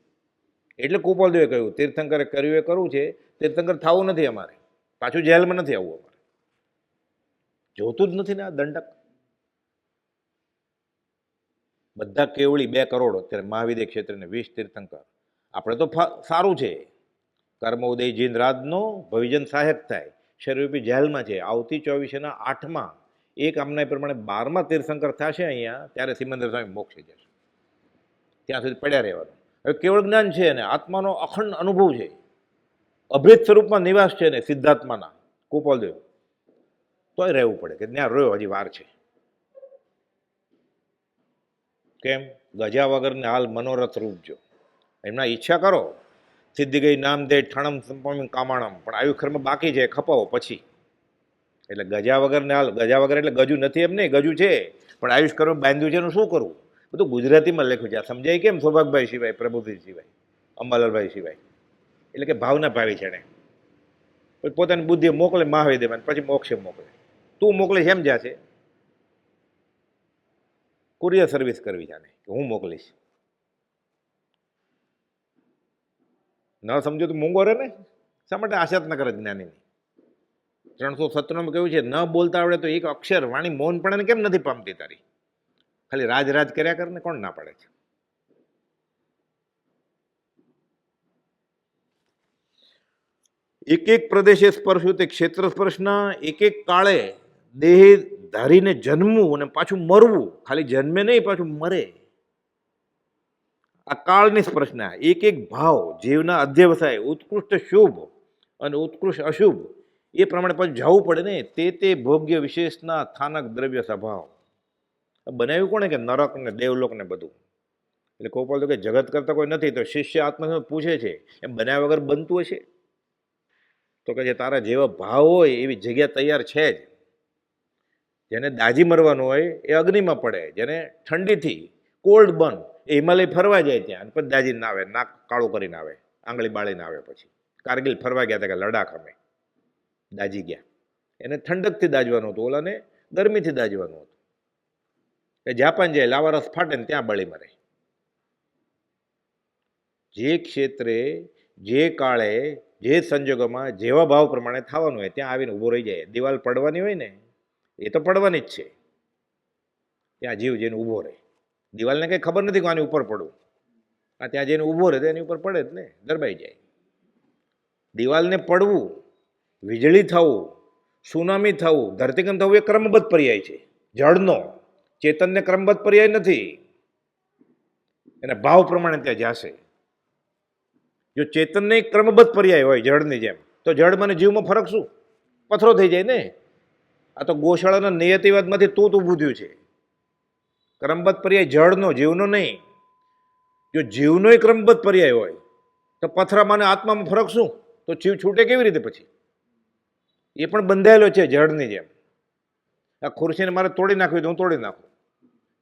એટલે કુપાલદેવે કહ્યું, તીર્થંકરે કર્યું એ કરવું છે, તીર્થંકર થવું નથી અમારે, પાછું જેલમાં નથી આવવું અમારે. જોતું જ નથી ને આ દંડક. બધા કેવળી 2 કરોડ અત્યારે મહાવિદ્ય ક્ષેત્રને 20 તીર્થંકર. આપણે તો સારું છે, કર્મ ઉદય જીન રાતનો ભવિજન સહાયક થાય. શરીરરૂપી જેલમાં છે. આવતી 24ના 8માં એક આમના પ્રમાણે 12મા તીર્થંકર થશે અહીંયા, ત્યારે સિમંદર સ્વામી મોક્ષે જશે. ત્યાં સુધી પડ્યા રહેવાનું. હવે કેવળ જ્ઞાન છે ને આત્માનો અખંડ અનુભવ છે, અભેદ સ્વરૂપમાં નિવાસ છે ને સિદ્ધાત્માના, કુપાલદેવ. તોય રહેવું પડે કે ત્યાં રહ્યો, હજી વાર છે. કેમ? ગજા વગરને હાલ મનોરથ રૂપ જો. એમના ઈચ્છા કરો, સિદ્ધિ ગઈ નામ દે ઠણમ સંપમી કામાણમ, પણ આયુખરમાં બાકી છે, ખપાવો પછી. એટલે ગજા વગરને હાલ. ગજા વગર એટલે ગજુ નથી એમ નહીં, ગજુ છે, પણ આયુષ કર્મ બાંધ્યું છે એનું શું કરવું? બધું ગુજરાતીમાં લખ્યું છે. આ સમજાય કેમ? સૌભાગભાઈ સિવાય, પ્રભુજી સિવાય, અંબાલાલભાઈ સિવાય. એટલે કે ભાવના ભાવી છે એને. પછી પોતાની બુદ્ધિ મોકલે મહાવીદેવને, પછી મોક્ષે મોકલે. તું મોકલે એમ જશે. કુરિયર સર્વિસ કરવી જાને કે હું મોકલીશ. ન સમજો તો મૂંગો રહે ને. શા માટે આશા ન કરે જ્ઞાનીની? 317માં કહ્યું છે, ન બોલતા આવડે તો એક અક્ષર વાણી મૌનપણાને કેમ નથી પામતી તારી? ખાલી રાજ રાજ કર્યા કર ને, કોણ ના પાડે છે? એક એક પ્રદેશે સ્પર્શ્યું તે ક્ષેત્ર સ્પર્શના એક એક કાળે દેહ ધારીને જન્મવું અને પાછું મરવું. ખાલી જન્મે નહીં, પાછું મરે. આ કાળની સ્પર્શના એક એક ભાવ જીવના અધ્યવસાય, ઉત્કૃષ્ટ શુભ અને ઉત્કૃષ્ટ અશુભ, એ પ્રમાણે પાછું જવું પડે ને. તે ભોગ્ય વિશેષના સ્થાનક દ્રવ્ય સ્વભાવ બનાવ્યું કોણે? કે નરક ને દેવલોક ને બધું. એટલે કોપાલ તો કે જગત કરતા કોઈ નથી. તો શિષ્ય આત્મા પૂછે છે, એમ બનાવ્યા વગર બનતું હશે? તો કે જે તારા જેવા ભાવ હોય એવી જગ્યા તૈયાર છે જ. જેને દાજી મરવાનું હોય એ અગ્નિમાં પડે, જેને ઠંડીથી કોલ્ડ બર્ન એ હિમાલય ફરવા જાય ત્યાં, પછી દાજી ના આવે, નાક કાળું કરીને આવે, આંગળી બાળીને આવે. પછી કારગિલ ફરવા ગયા હતા કે લડાખ અમે દાજી ગયા. એને ઠંડકથી દાજવાનું હતું, ઓલાને ગરમીથી દાજવાનું હતું. એ જાપાન જાય, લાવા રસ ફાટે ને ત્યાં બળી મરે. જે ક્ષેત્રે જે કાળે જે સંજોગોમાં જેવા ભાવ પ્રમાણે થવાનું હોય ત્યાં આવીને ઊભો રહી જાય. દિવાલ પડવાની હોય ને એ તો પડવાની જ છે, ત્યાં જીવ જઈને ઊભો રહે. દિવાલને કંઈ ખબર નથી કે આની ઉપર પડવું, આ ત્યાં જઈને ઊભો રહે તો એની ઉપર પડે જ ને, દરબાઈ જાય. દિવાલને પડવું, વીજળી થવું, સુનામી થવું, ધરતીકંપ થવું એ ક્રમબદ્ધ પર્યાય છે જળનો. ચેતનને ક્રમબદ્ધ પર્યાય નથી, એના ભાવ પ્રમાણે ત્યાં જશે. જો ચેતનને ક્રમબદ્ધ પર્યાય હોય જળની જેમ, તો જળ મને જીવમાં ફરક શું? પથરો થઈ જાય ને. આ તો ગોશાળાના નિયતિવાદમાંથી તૂત ઊભું થયું છે. ક્રમબદ્ધ પર્યાય જળનો, જીવનો નહીં. જો જીવનોય ક્રમબદ્ધ પર્યાય હોય તો પથરામાં અને આત્મામાં ફરક શું? તો જીવ છૂટે કેવી રીતે પછી? એ પણ બંધાયેલો છે જળની જેમ. આ ખુરશીને મારે તોડી નાખવી તો હું તોડી નાખું,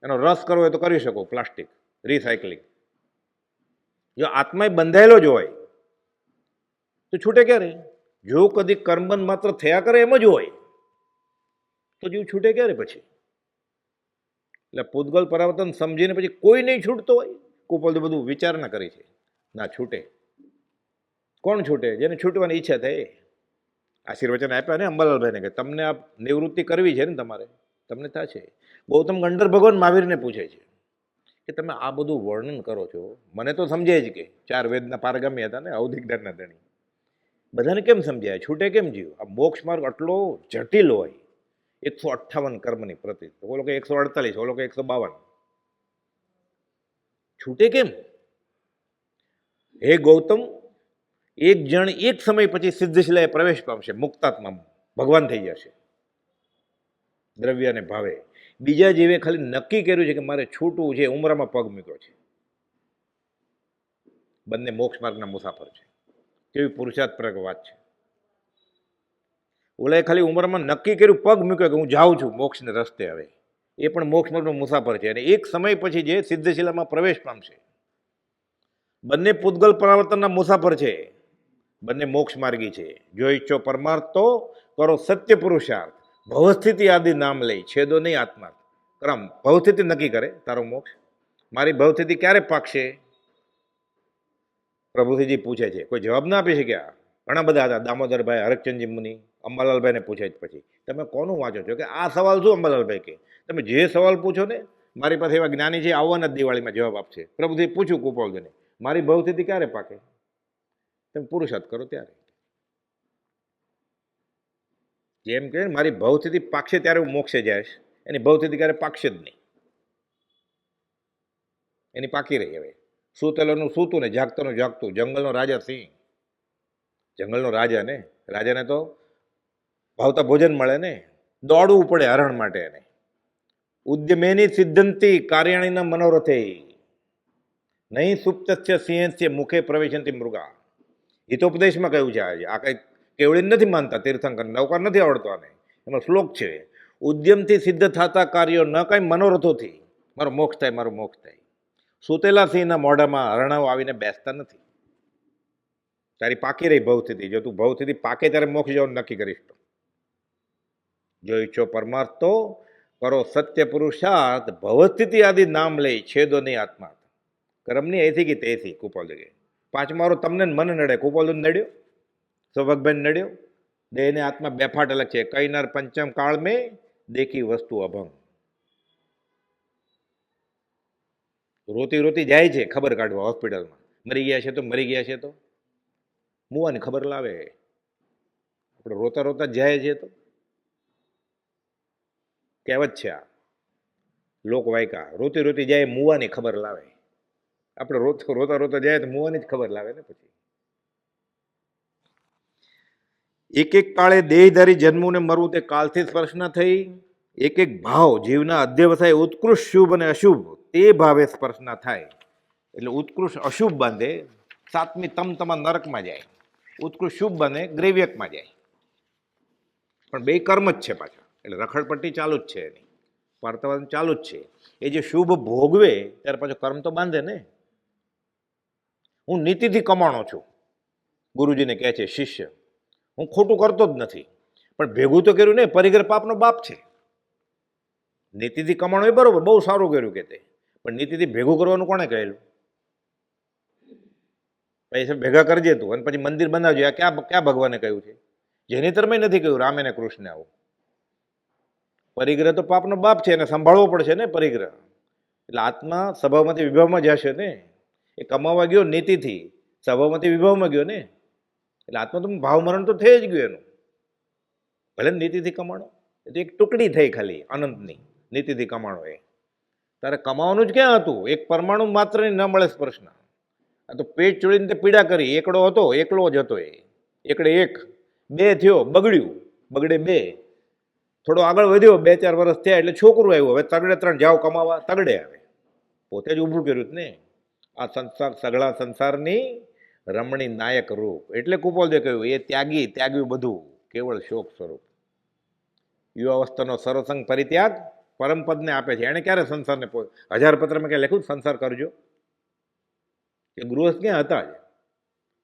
એનો રસ કરવો હોય તો કરી શકો, પ્લાસ્ટિક રિસાયકલિંગ. જો આત્મા બંધાયેલો જ હોય તો છૂટે ક્યારે? જો કદી કર્મબંધ માત્ર થયા કરે એમ જ હોય તો જીવ છૂટે ક્યારે પછી? એટલે પૂતગલ પરાવર્તન સમજીને પછી કોઈ નહીં છૂટતો હોય. કુપોલ તો બધું વિચારણા કરી છે, ના છૂટે. કોણ છૂટે? જેને છૂટવાની ઈચ્છા થાય. આશીર્વચન આપ્યા ને અંબાલાલભાઈને કે તમને આ નિવૃત્તિ કરવી છે ને તમારે, તમને થશે. ગૌતમ ગંધર ભગવાન મહાવીરને પૂછે છે કે તમે આ બધું વર્ણન કરો છો, મને તો સમજાય જ કે 4 વેદના પારગામી હતા ને, અવધિક જ્ઞાનના ધણી. બધાને કેમ સમજાય? છૂટે કેમ જીવ? આ મોક્ષ માર્ગ આટલો જટિલ હોય. 158 કર્મની પ્રતિ, ઓલો કે 148, ઓલો કે 152. છૂટે કેમ? હે ગૌતમ, એક જણ એક સમય પછી સિદ્ધશિલાએ પ્રવેશ પામશે, મુક્તાત્મા ભગવાન થઈ જશે દ્રવ્ય અને ભાવે. બીજા જીવે ખાલી નક્કી કર્યું છે કે મારે છૂટવું છે, ઉમરામાં પગ મૂક્યો છે. બંને મોક્ષ માર્ગના મુસાફર છે. કેવી પુરુષાર્થપૂર્વક વાત છે. ઓલાએ ખાલી ઉંમરમાં નક્કી કર્યું, પગ મૂક્યો કે હું જાઉં છું મોક્ષને રસ્તે. હવે એ પણ મોક્ષ માર્ગનો મુસાફર છે અને એક સમય પછી જે સિદ્ધશિલામાં પ્રવેશ પામશે. બંને પૂતગલ પરાવર્તનના મુસાફર છે, બંને મોક્ષ માર્ગી છે. જો ઈચ્છો પરમાર્થ તો કરો સત્ય પુરુષાર્થ, ભવસ્થિતિ આદિ નામ લઈ છેદો નહીં આત્મા. ક્રમ ભવસ્થિતિ નક્કી કરે તારો મોક્ષ. મારી ભવસ્થિતિ ક્યારે પાકશે? પ્રભુજીજી પૂછે છે, કોઈ જવાબ ના આપી શક્યા. ઘણા બધા હતા, દામોદરભાઈ, હરકચંદજી મુનિ. અંબાલાલભાઈને પૂછે જ પછી તમે કોનું વાંચો છો? કે આ સવાલ શું અંબાલાલભાઈ કે તમે જે સવાલ પૂછો ને, મારી પાસે એવા જ્ઞાની છે, આવવાના જ દિવાળીમાં જવાબ આપશે. પ્રભુજી પૂછ્યું કુપાલજીને, મારી ભવસ્થિતિ ક્યારે પાકે? તમે પુરુષાર્થ કરો ત્યારે. જેમ કે મારી ભવસ્થિતિ પાકશે ત્યારે હું મોક્ષે જઈશ, એની ભવસ્થિતિ ક્યારે પાકશે જ નહીં. એની પાકી રહી. હવે સૂતેલોનું સૂતું ને જાગતાનું જાગતું. જંગલનો રાજા સિંહ, જંગલનો રાજા ને, રાજાને તો ભાવતા ભોજન મળે ને, દોડવું પડે હરણ માટે. એને ઉદ્યમેની સિદ્ધંતી કાર્યાણીના મનોરથે નહીં સુપ્તસ્ય સિંહસ્ય મુખે પ્રવેશંતી મૃગા. હિતોપદેશમાં કહ્યું છે. આ કંઈ કેવળી નથી માનતા તીર્થંકર, નવકાર નથી આવડતો આને. એમાં શ્લોક છે, ઉદ્યમથી સિદ્ધ થતા કાર્યો ન કાંઈ મનોરથોથી મારો મોક્ષ થાય, મારો મોક્ષ થાય. સુતેલા સિંહના મોઢામાં હરણાઓ આવીને બેસતા નથી. તારી પાકી રહી ભવસ્થિતિ. જો તું ભવસ્થિતિ પાકે ત્યારે મોક્ષ જવાનું નક્કી કરીશ. તો જો ઈચ્છો પરમાર્થ તો કરો સત્ય પુરુષાર્થ, ભવસ્થિતિ આદિ નામ લઈ છેદો નહીં આત્મા. કર્મની એથી કે તેથી. કુપાલ જગ્યાએ 5 વારો તમને મને નડે, કુપાલ નડ્યો, સૌભાગભાઈ નડ્યો. દેહને આત્મા બેફાટ અલગ છે. કઈ નર પંચમ કાળ મેં દેખી વસ્તુ અભંગ. રોતી રોતી જાય છે ખબર કાઢવા હોસ્પિટલમાં. મરી ગયા છે તો મરી ગયા છે તો મુવાની ખબર લાવે. આપણે રોતા રોતા જાય છે તો કહેવત છે આ લોકવાયકા, રોતી રોતી જાય મુવાની ખબર લાવે. આપણે રોતા રોતા જાય તો મુવાની જ ખબર લાવે ને પછી. એક એક કાળે દેહધારી જન્મવું ને મરવું તે કાલથી સ્પર્શ ન થઈ. એક એક ભાવ જીવના અધ્યવસાય ઉત્કૃષ્ટ શુભ અને અશુભ તે ભાવે સ્પર્શ ના થાય. એટલે ઉત્કૃષ્ટ અશુભ બાંધે, 7મી તમતમા નરકમાં જાય. ઉત્કૃષ્ટ શુભ બાંધે ગ્રેવ્યકમાં જાય. પણ બે કર્મ જ છે પાછા. એટલે રખડપટ્ટી ચાલુ જ છે, એની વાર્તાવરણ ચાલુ જ છે. એ જે શુભ ભોગવે ત્યારે પાછો કર્મ તો બાંધે ને. હું નીતિથી કમાણો છું, ગુરુજીને કહે છે શિષ્ય. હું ખોટું કરતો જ નથી, પણ ભેગું તો કર્યું ને. પરિગ્રહ પાપનો બાપ છે. નીતિથી કમાણો એ બરોબર, બહુ સારું કર્યું કે તે, પણ નીતિથી ભેગું કરવાનું કોણે કહેલું? પૈસા ભેગા કરજે તું અને પછી મંદિર બનાવજે. આ ક્યાં ક્યાં ભગવાને કહ્યું છે? જેનેતરમે નથી કહ્યું રામે ને કૃષ્ણે આવું. પરિગ્રહ તો પાપનો બાપ છે, એને સંભાળવો પડશે ને પરિગ્રહ. એટલે આત્મા સ્વભાવમાંથી વિભાવમાં જશે ને. એ કમાવા ગયો નીતિથી, સ્વભાવમાંથી વિભાવમાં ગયો ને. એટલે આત્મા તો ભાવ મરણ તો થઈ જ ગયું એનું. ભલે નીતિથી કમાણો, એ તો એક ટુકડી થઈ ખાલી અનંતની, નીતિથી કમાણો એ. તારે કમાવાનું જ ક્યાં હતું? એક પરમાણુ માત્ર ન મળે સ્પર્શના. આ તો પેટ ચોળીને તે પીડા કરી. એકડો હતો, એકલો જ હતો એ. એકડે એક, બે થયો, બગડ્યું, બગડે બે. થોડો આગળ વધ્યો, 2-4 વર્ષ થયા એટલે છોકરું આવ્યું. હવે તગડે 3 જાઓ કમાવા, તગડે આવે. પોતે જ ઊભું કર્યું ને. આ સંસાર સગળા સંસારની રમણી નાયક રૂપ. એટલે કુપોલદે કહ્યું એ ત્યાગ્યું બધું, કેવળ શોક સ્વરૂપ. યુવાવસ્થાનો સર્વસંગ પરિત્યાગ પરમપદને આપે છે. એણે ક્યારે સંસારને 1000 પત્રમાં ક્યાં લખ્યું સંસાર કરજો? એ ગૃહસ્થ ક્યાં હતા જ?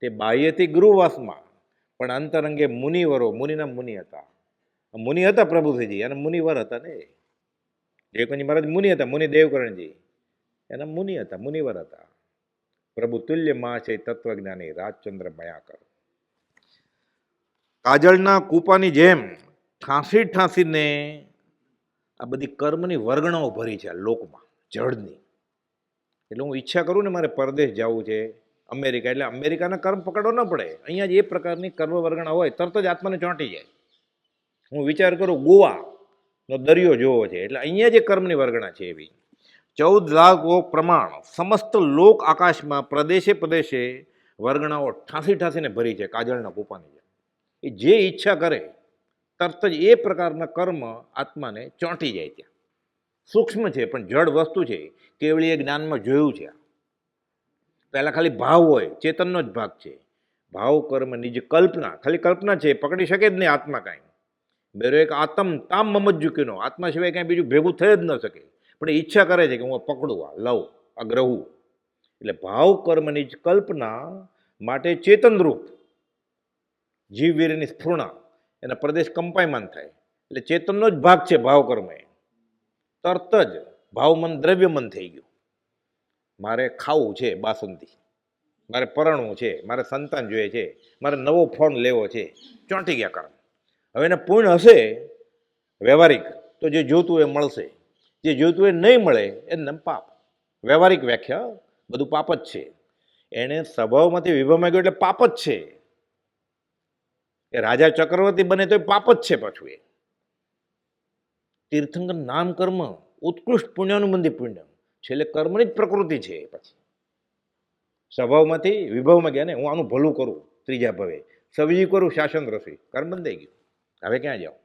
તે બાહ્યથી ગૃહવાસમાં, પણ અંતરંગે મુનિવરો, મુનિના મુનિ હતા. મુનિ હતા પ્રભુજીજી, અને મુનિવર હતા ને. જયકુંજી મહારાજ મુનિ હતા, મુનિ દેવકરણજી એના મુનિ હતા, મુનિવર હતા. પ્રભુ તુલ્ય મહાશય તત્વજ્ઞાની રાજચંદ્ર મયાકર. કાજળના કૂપાની જેમ ઠાંસીને આ બધી કર્મની વર્ગણાઓ ભરી છે આ લોકમાં, જળની. એટલે હું ઈચ્છા કરું ને મારે પરદેશ જવું છે, અમેરિકા, એટલે અમેરિકાના કર્મ પકડવો ન પડે. અહીંયા જ એ પ્રકારની કર્મ વર્ગણા હોય, તરત જ આત્માને ચોંટી જાય. હું વિચાર કરું ગોવાનો દરિયો જોવો છે, એટલે અહીંયા જે કર્મની વર્ગણા છે એવી 14 લાખ પ્રમાણ સમસ્ત લોક આકાશમાં પ્રદેશે પ્રદેશે વર્ગણાઓ ઠાંસીને ભરી છે કાજળના કૂપાની જેમ. એ જે ઈચ્છા કરે તરત જ એ પ્રકારના કર્મ આત્માને ચોંટી જાય. ત્યાં સૂક્ષ્મ છે પણ જડ વસ્તુ છે. કેવળી જ્ઞાનમાં જોયું છે. પહેલાં ખાલી ભાવ હોય, ચેતનનો જ ભાગ છે. ભાવ કર્મની જે કલ્પના, ખાલી કલ્પના છે, પકડી શકે જ નહીં આત્મા કાંઈ. બેરો એક આત્મ તામ મમજ્જુકીનો, આત્મા સિવાય કાંઈ બીજું ભેગું થઈ જ ન શકે. પણ એ ઈચ્છા કરે છે કે હું પકડું, આ લઉં, આ ગ્રહું. એટલે ભાવ કર્મની જ કલ્પના માટે ચેતનરૂપ જીવવીરની સ્ફૂર્ણા, એના પ્રદેશ કંપાયમાન થાય. એટલે ચેતનનો જ ભાગ છે ભાવ કર્મ. એ તરત જ ભાવમન દ્રવ્યમન થઈ ગયું. મારે ખાવું છે બાસુંદી, મારે પરણવું છે, મારે સંતાન જોઈએ છે, મારે નવો ફોન લેવો છે, ચોંટી ગયા કર્મ. હવે એને પૂર્ણ હશે વ્યવહારિક તો જે જોતું એ મળશે, જે જોતું એ નહીં મળે એને પાપ. વ્યવહારિક વ્યાખ્યા બધું પાપ જ છે. એણે સ્વભાવમાંથી વિભાવમાં ગયો એટલે પાપ જ છે. એ રાજા ચક્રવર્તી બને તો એ પાપ જ છે. પાછું એ તીર્થંકર નામ કર્મ ઉત્કૃષ્ટ પુણ્યાનુબંધી પુણ્ય, છેલ્લે કર્મની જ પ્રકૃતિ છે. પછી સ્વભાવમાંથી વિભાવમાં ગયા ને, હું આનું ભલું કરું, ત્રીજા ભવે સવજી કરું, શાસન રસી, કર્મ બંધાઈ ગયું. હવે ક્યાં જાઓ?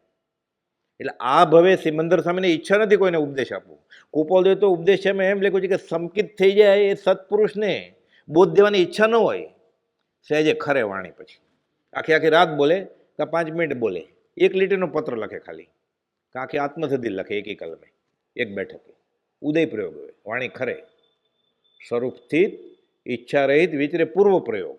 એટલે આ ભવે સિમંદર સ્વામીને ઈચ્છા નથી કોઈને ઉપદેશ આપવું. કુપોલદેવ તો ઉપદેશ છે એમ લખ્યું છે કે સંકિત થઈ જાય એ સત્પુરુષને બોધ દેવાની ઈચ્છા ન હોય, સહેજે ખરે વાણી પછી આખી રાત બોલે કે 5 મિનિટ બોલે, 1 લીટીનો પત્ર લખે ખાલી, આખી આત્મસિદ્ધિ લખે એક કલમે, એક બેઠકે. ઉદય પ્રયોગ હોય, વાણી ખરે, સ્વરૂપ સ્થિત, ઈચ્છા રહિત, વિચરે પૂર્વ પ્રયોગ.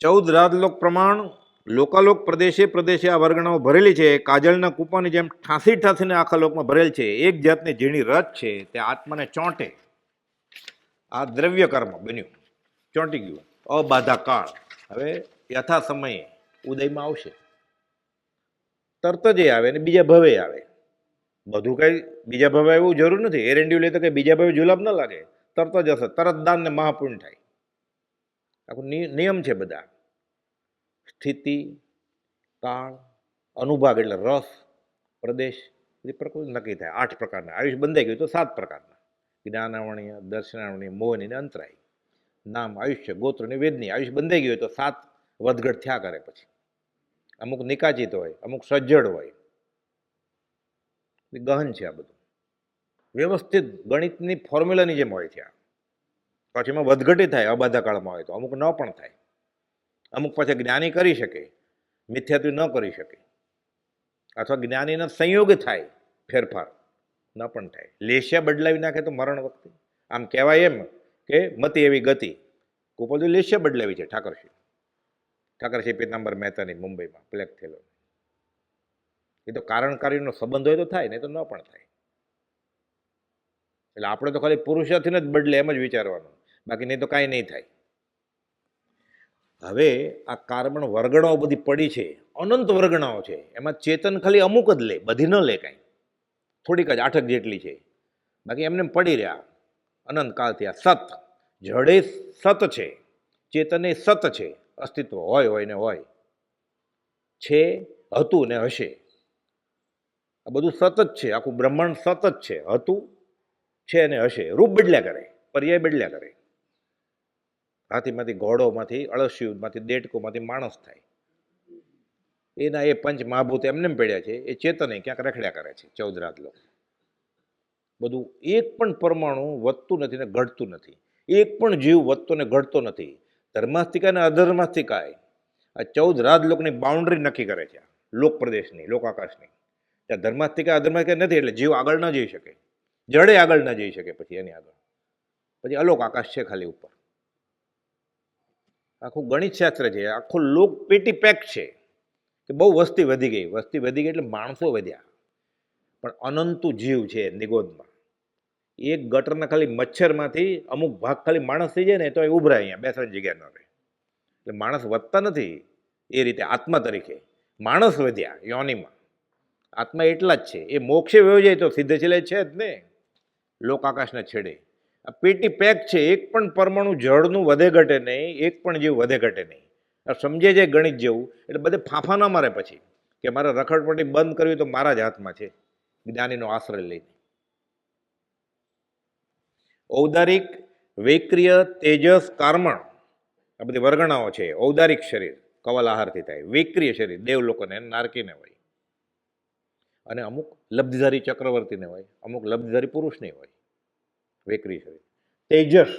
14 રાજલોક પ્રમાણ લોકાલોક પ્રદેશે પ્રદેશે આ વર્ગણાઓ ભરેલી છે. કાજળના કૂપાની જેમ ઠાંસીને આખા લોકમાં ભરેલ છે. એક જાતની ઝીણી રચ છે તે આત્માને ચોંટે. આ દ્રવ્ય કર્મ બન્યું, ચોંટી ગયું, અબાધા કાળ. હવે યથા સમયે ઉદયમાં આવશે, તરત જ આવે ને બીજા ભવે આવે. બધું કઈ બીજા ભવે એવું જરૂર નથી. એરંડિયું લે તો કઈ બીજા ભવે જુલાબ ન લાગે, તરત જ હશે, તરત દાન ને મહાપુણ્ય થાય. આખું નિયમ છે બધા. સ્થિતિ, કાળ, અનુભાગ એટલે રસ, પ્રદેશ, એ પ્રકૃતિ નક્કી થાય. 8 પ્રકારના. આયુષ બંધાઈ ગયું તો 7 પ્રકારના: જ્ઞાનાવણીય, દર્શનાવણીય, મોહની ને અંતરાય. નામ, આયુષ્ય, ગોત્ર ને વેદની. આયુષ બંધાઈ ગયું હોય તો 7 વધઘટ થયા કરે. પછી અમુક નિકાચિત હોય, અમુક સજ્જડ હોય. ગહન છે આ બધું, વ્યવસ્થિત ગણિતની ફોર્મ્યુલાની જેમ હોય છે. પછી એમાં વધઘટી થાય અબાધા કાળમાં હોય તો, અમુક ન પણ થાય. અમુક પછી જ્ઞાની કરી શકે, મિથ્યાત્વ ન કરી શકે, અથવા જ્ઞાનીના સંયોગ થાય, ફેરફાર ન પણ થાય. લેશિયા બદલાવી નાખે તો મરણ વખતે આમ કહેવાય એમ કે મતી એવી ગતિ. કુપોલદેવ લેશિયા બદલાવી છે ઠાકરસિંહ પીતાંબર મહેતાની મુંબઈમાં પ્લેગ થયેલો. એ તો કારણકારીનો સંબંધ હોય તો થાય, નહીં તો ન પણ થાય. એટલે આપણે તો ખાલી પુરુષાર્થીને જ બદલે એમ જ વિચારવાનું. બાકી નહીં તો કાંઈ નહીં થાય. હવે આ કાર્બન વર્ગણાઓ બધી પડી છે, અનંત વર્ગણાઓ છે, એમાં ચેતન ખાલી અમુક જ લે, બધી ન લે કાંઈ, થોડીક જ 8 જેટલી છે, બાકી એમને પડી રહ્યા અનંત કાળથી. આ સત, જડે સત છે, ચેતને સત છે, અસ્તિત્વ હોય ને હોય છે, હતું ને હશે, આ બધું સત જ છે. આખું બ્રહ્માંડ સત જ છે, હતું છે અને હશે. રૂપ બદલ્યા કરે, પર્યાય બદલ્યા કરે. હાથીમાંથી ઘોડોમાંથી અળસિયુંમાંથી દેડકોમાંથી માણસ થાય, એના એ પંચ મહાભૂત એમને પડ્યા છે, એ ચેતને ક્યાંક રખડ્યા કરે છે 14 રાત લોકો. બધું એક પણ પરમાણુ વધતું નથી ને ઘટતું નથી, એક પણ જીવ વધતો ને ઘટતો નથી. ધર્માસ્તિકા ને અધર્માસ્તિકાએ આ 14 રાજલોકની બાઉન્ડ્રી નક્કી કરે છે, લોક પ્રદેશની, લોકાકાશની. ત્યાં ધર્માસ્તિકા અધર્માસ્તિકા નથી, એટલે જીવ આગળ ન જઈ શકે, જડે આગળ ન જઈ શકે. પછી એની આગળ પછી અલોક આકાશ છે ખાલી ઉપર. આખું ગણિત શાસ્ત્ર છે, આખો લોક પેટી પેક છે કે બહુ વસ્તી વધી ગઈ. વસ્તી વધી ગઈ એટલે માણસો વધ્યા, પણ અનંતુ જીવ છે નિગોદમાં. એક ગટરના ખાલી મચ્છરમાંથી અમુક ભાગ ખાલી માણસ થઈ જાય ને તો એ ઉભરાય, અહીંયા બેસવાની જગ્યા ન રહે. એટલે માણસ વધતા નથી એ રીતે. આત્મા તરીકે માણસ વધ્યા યોનિમાં, આત્મા એટલા જ છે. એ મોક્ષે વયો જાય તો સીધે છેલ્લે છે જ ને, લોક આકાશના છેડે. આ પેટી પેક છે, એક પણ પરમાણુ જળનું વધે ઘટે નહીં, એક પણ જીવ વધે ઘટે નહીં. આ સમજે જાય ગણિત જેવું, એટલે બધે ફાંફા ના મારે પછી કે મારે રખડપટ્ટી બંધ કરવી તો મારા જ હાથમાં છે, જ્ઞાનીનો આશ્રય લઈને. ઔદારિક, વૈક્રિય, તેજસ, કાર્મણ, આ બધી વર્ગણાઓ છે. ઔદારિક શરીર કવલ આહારથી થાય, વૈક્રિય શરીર દેવલોકોને નારકીને હોય, અને અમુક લબ્ધિધારી ચક્રવર્તીને હોય, અમુક લબ્ધિધારી પુરુષને હોય વૈક્રિય શરીર. તેજસ,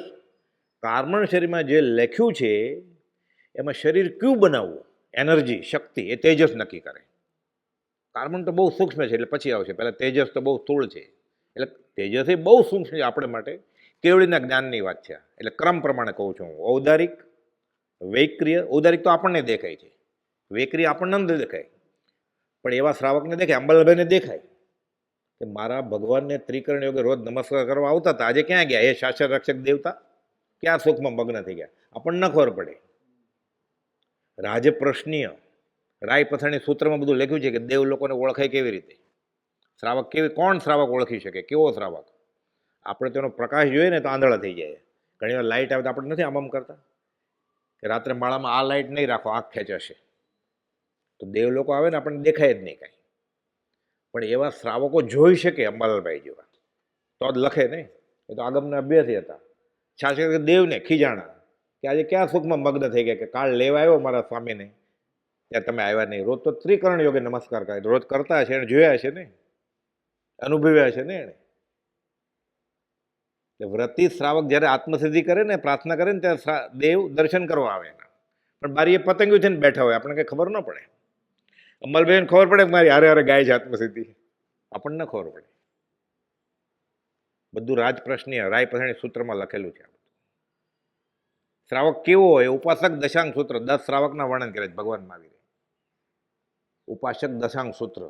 કાર્મણ શરીરમાં જે લખ્યું છે એમાં શરીર ક્યું બનાવવું, એનર્જી, શક્તિ, એ તેજસ નક્કી કરે. કાર્બન તો બહુ સૂક્ષ્મ છે એટલે પછી આવશે, પહેલાં તેજસ તો બહુ સ્થૂળ છે. એટલે તેજસ એ બહુ સૂક્ષ્મ છે આપણે માટે, કેવળીના જ્ઞાનની વાત છે. એટલે ક્રમ પ્રમાણે કહું છું હું. ઔદારિક, વૈક્રિય. ઔદારિક તો આપણને દેખાય છે, વૈક્રિય આપણને ન દેખાય, પણ એવા શ્રાવકને દેખાય, અંબાલાલભાઈને દેખાય કે મારા ભગવાનને ત્રિકરણ યોગે રોજ નમસ્કાર કરવા આવતા હતા, આજે ક્યાં ગયા? એ શાસન રક્ષક દેવતા ક્યાં સુખમાં મગ્ન થઈ ગયા, આપણને ન ખબર પડે. રાજપ્રશ્નીય રાય પથાણી સૂત્રમાં બધું લખ્યું છે કે દેવ લોકોને ઓળખાય કેવી રીતે, શ્રાવક કેવી, કોણ શ્રાવક ઓળખી શકે, કેવો શ્રાવક? આપણે તેનો પ્રકાશ જોઈએ ને તો આંધળા થઈ જાય. ઘણી વાર લાઇટ આવે તો આપણે નથી આમ કરતા કે રાત્રે માળામાં આ લાઇટ નહીં રાખો, આંખ ખેંચાશે. તો દેવ લોકો આવે ને આપણને દેખાય જ નહીં કાંઈ. પણ એવા શ્રાવકો જોઈ શકે અંબાલાલભાઈ જેવા, તો જ લખે ને. એ તો આગમના અભ્યાસી હતા. શાસક દેવને ખીજાણા કે આજે ક્યાં સુખમાં મગ્ન થઈ ગયા, કે કાળ લેવા આવ્યો મારા સ્વામીને ત્યાં તમે આવ્યા નહીં. રોજ તો ત્રિકરણ યોગે નમસ્કાર કરે, રોજ કરતા હશે, એને જોયા હશે ને, અનુભવ્યા હશે ને એને. વ્રતી શ્રાવક જ્યારે આત્મસિદ્ધિ કરે ને, પ્રાર્થના કરે ને, ત્યારે દેવ દર્શન કરવા આવે એના. પણ બારીએ પતંગિયું છે ને બેઠા હોય, આપણને કંઈ ખબર ન પડે. અમલભાઈને ખબર પડે કે મારી હારે હારે ગાય છે આત્મસિદ્ધિ, આપણને ખબર પડે. બધું રાજપ્રશ્નીય રાય પથાણી સૂત્રમાં લખેલું છે. શ્રાવક કેવો હોય? ઉપાસક દશાંગ સૂત્ર, 10 શ્રાવકના વર્ણન કરે છે ભગવાન મહાવીરે. ઉપાસક દશાંગ સૂત્ર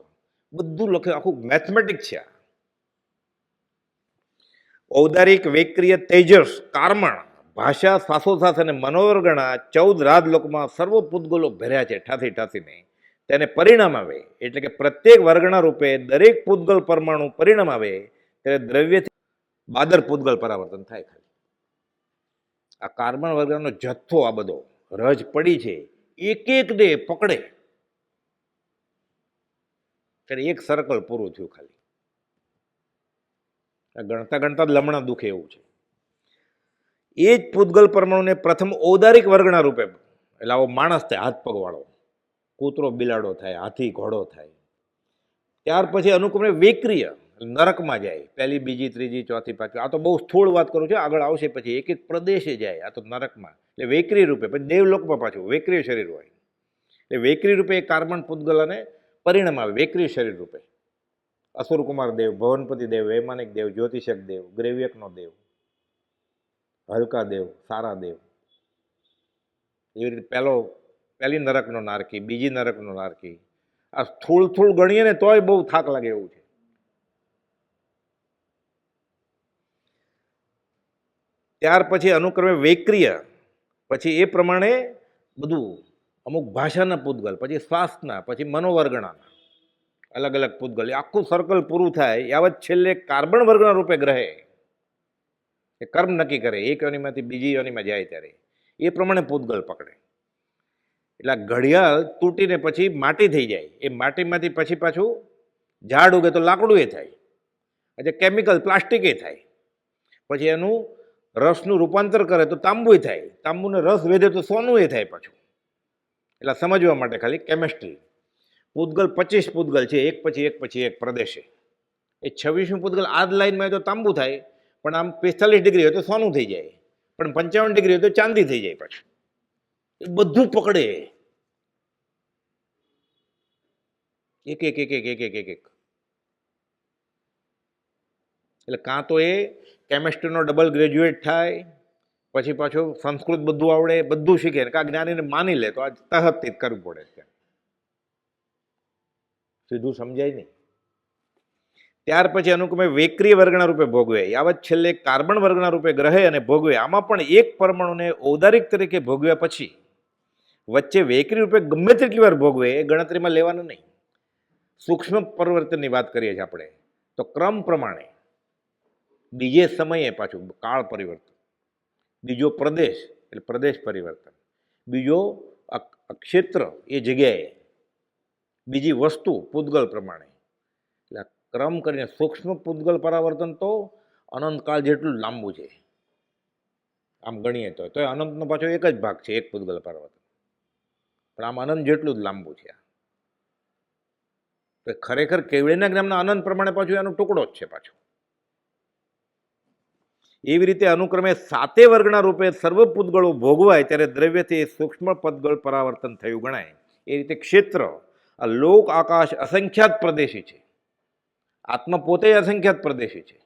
બધું લખે, આખું મેથમેટિક્સ છે. ઔદારિક, વૈક્રિય, તેજસ, કાર્મણ, ભાષા, શ્વાસોશ્વાસ અને મનોવર્ગણા 14 રાજલોકમાં સર્વ પૂતગલો ભર્યા છે ઠાથી ઠાથીને. તેને પરિણામ આવે, એટલે કે પ્રત્યેક વર્ગણા રૂપે દરેક પૂતગલ પરમાણુ પરિણામ આવે ત્યારે દ્રવ્યથી બાદર પૂતગલ પરાવર્તન થાય. ખાલી આ કાર્બન વર્ગનો જથ્થો આ બધો રજ પડી છે, એક એક દે પકડે ત્યારે એક સર્કલ પૂરું થયું. ખાલી ગણતા ગણતા જ લમણા દુખે એવું છે. એ જ પૂતગલ પરમાણુને પ્રથમ ઔદારિક વર્ગના રૂપે, એટલે આવો માણસ થાય, હાથ પગવાળો, કૂતરો બિલાડો થાય, હાથી ઘોડો થાય. ત્યાર પછી અનુક્રમે વૈક્રિય નરકમાં જાય, પહેલી, બીજી, ત્રીજી, ચોથી, પાંચમી. આ તો બહુ સ્થૂળ વાત કરું છું, આગળ આવશે પછી. એક એક પ્રદેશે જાય, આ તો નરકમાં, એટલે વૈક્રિય રૂપે. પછી દેવલોકમાં પાછું વૈક્રિય શરીર હોય, એટલે વૈક્રિય રૂપે એક કાર્બન પૂતગલને પરિણામ આવે વૈક્રિય શરીર રૂપે. અસુરકુમાર દેવ, ભવનપતિ દેવ, વૈમાનિક દેવ, જ્યોતિષક દેવ, ગ્રેવ્યકનો દેવ, હલકા દેવ, સારા દેવ. એવી રીતે પહેલી નરકનો નારકી, બીજી નરકનો નારકી. આ સ્થૂળ સ્થૂળ ગણીએ ને તોય બહુ થાક લાગે એવું છે. ત્યાર પછી અનુક્રમે વૈક્રિય, પછી એ પ્રમાણે બધું અમુક ભાષાના પૂતગલ, પછી શ્વાસના, પછી મનોવર્ગણાના અલગ અલગ પૂતગલ, એ આખું સર્કલ પૂરું થાય યાવત છેલ્લે કાર્બન વર્ગના રૂપે ગ્રહે એ કર્મ નક્કી કરે, એક યોનિમાંથી બીજી યોનિમાં જાય ત્યારે એ પ્રમાણે પૂતગલ પકડે. એટલે ઘડિયાળ તૂટીને પછી માટી થઈ જાય, એ માટીમાંથી પછી પાછું ઝાડ ઉગે તો લાકડું એ થાય, એટલે કેમિકલ પ્લાસ્ટિક એ થાય, પછી એનું રસનું રૂપાંતર કરે તો તાંબુ થાય, તાંબુને રસ વેધે તો સોનું એ થાય પાછું. એટલે સમજવા માટે ખાલી કેમિસ્ટ્રી. પૂતગલ 25 પૂતગલ છે, એક પછી એક પ્રદેશે. એ 26મી પૂતગલ આ જ લાઈનમાં હોય તો તાંબુ થાય, પણ આમ 45 ડિગ્રી હોય તો સોનું થઈ જાય, પણ 55 ડિગ્રી હોય તો ચાંદી થઈ જાય પાછું. એ બધું પકડે એક એક એક એક એક એક એક એક. એટલે કાં તો એ કેમિસ્ટ્રીનો ડબલ ગ્રેજ્યુએટ થાય, પછી પાછું સંસ્કૃત બધું આવડે, બધું શીખે, કાં જ્ઞાનીને માની લે તો આ તહતથી કરવું પડે છે, સીધું સમજાય નહીં. ત્યાર પછી અનુક્રમે વૈક્રિય વર્ગના રૂપે ભોગવે, યાવત છેલ્લે કાર્બન વર્ગના રૂપે ગ્રહે અને ભોગવે. આમાં પણ એક પરમાણુને ઔદારિક તરીકે ભોગવ્યા પછી વચ્ચે વૈક્રિય રૂપે ગમે તેટલી વાર ભોગવે એ ગણતરીમાં લેવાનું નહીં. સૂક્ષ્મ પરિવર્તનની વાત કરીએ છીએ આપણે તો ક્રમ પ્રમાણે બીજે સમયે પાછું કાળ પરિવર્તન, બીજો પ્રદેશ એટલે પ્રદેશ પરિવર્તન, બીજો ક્ષેત્ર એ જગ્યાએ, બીજી વસ્તુ પૂતગલ પ્રમાણે. એટલે ક્રમ કરીને સૂક્ષ્મ પૂતગલ પરાવર્તન તો અનંતકાળ જેટલું લાંબુ છે. આમ ગણીએ તો અનંતનો પાછો એક જ ભાગ છે, એક પૂતગલ પરાવર્તન, પણ આમ અનંત જેટલું જ લાંબુ છે. તો ખરેખર કેવળીના જ્ઞાનના અનંત પ્રમાણે પાછું એનો ટુકડો જ છે પાછો. એવી રીતે અનુક્રમે 7 વર્ગના રૂપે સર્વ પૂતગળો ભોગવાય ત્યારે દ્રવ્યથી સૂક્ષ્મ પૂતગળ પરાવર્તન થયું ગણાય. એ રીતે ક્ષેત્ર, આ લોક આકાશ અસંખ્યાત પ્રદેશી છે, આત્મા પોતે અસંખ્યાત પ્રદેશી છે.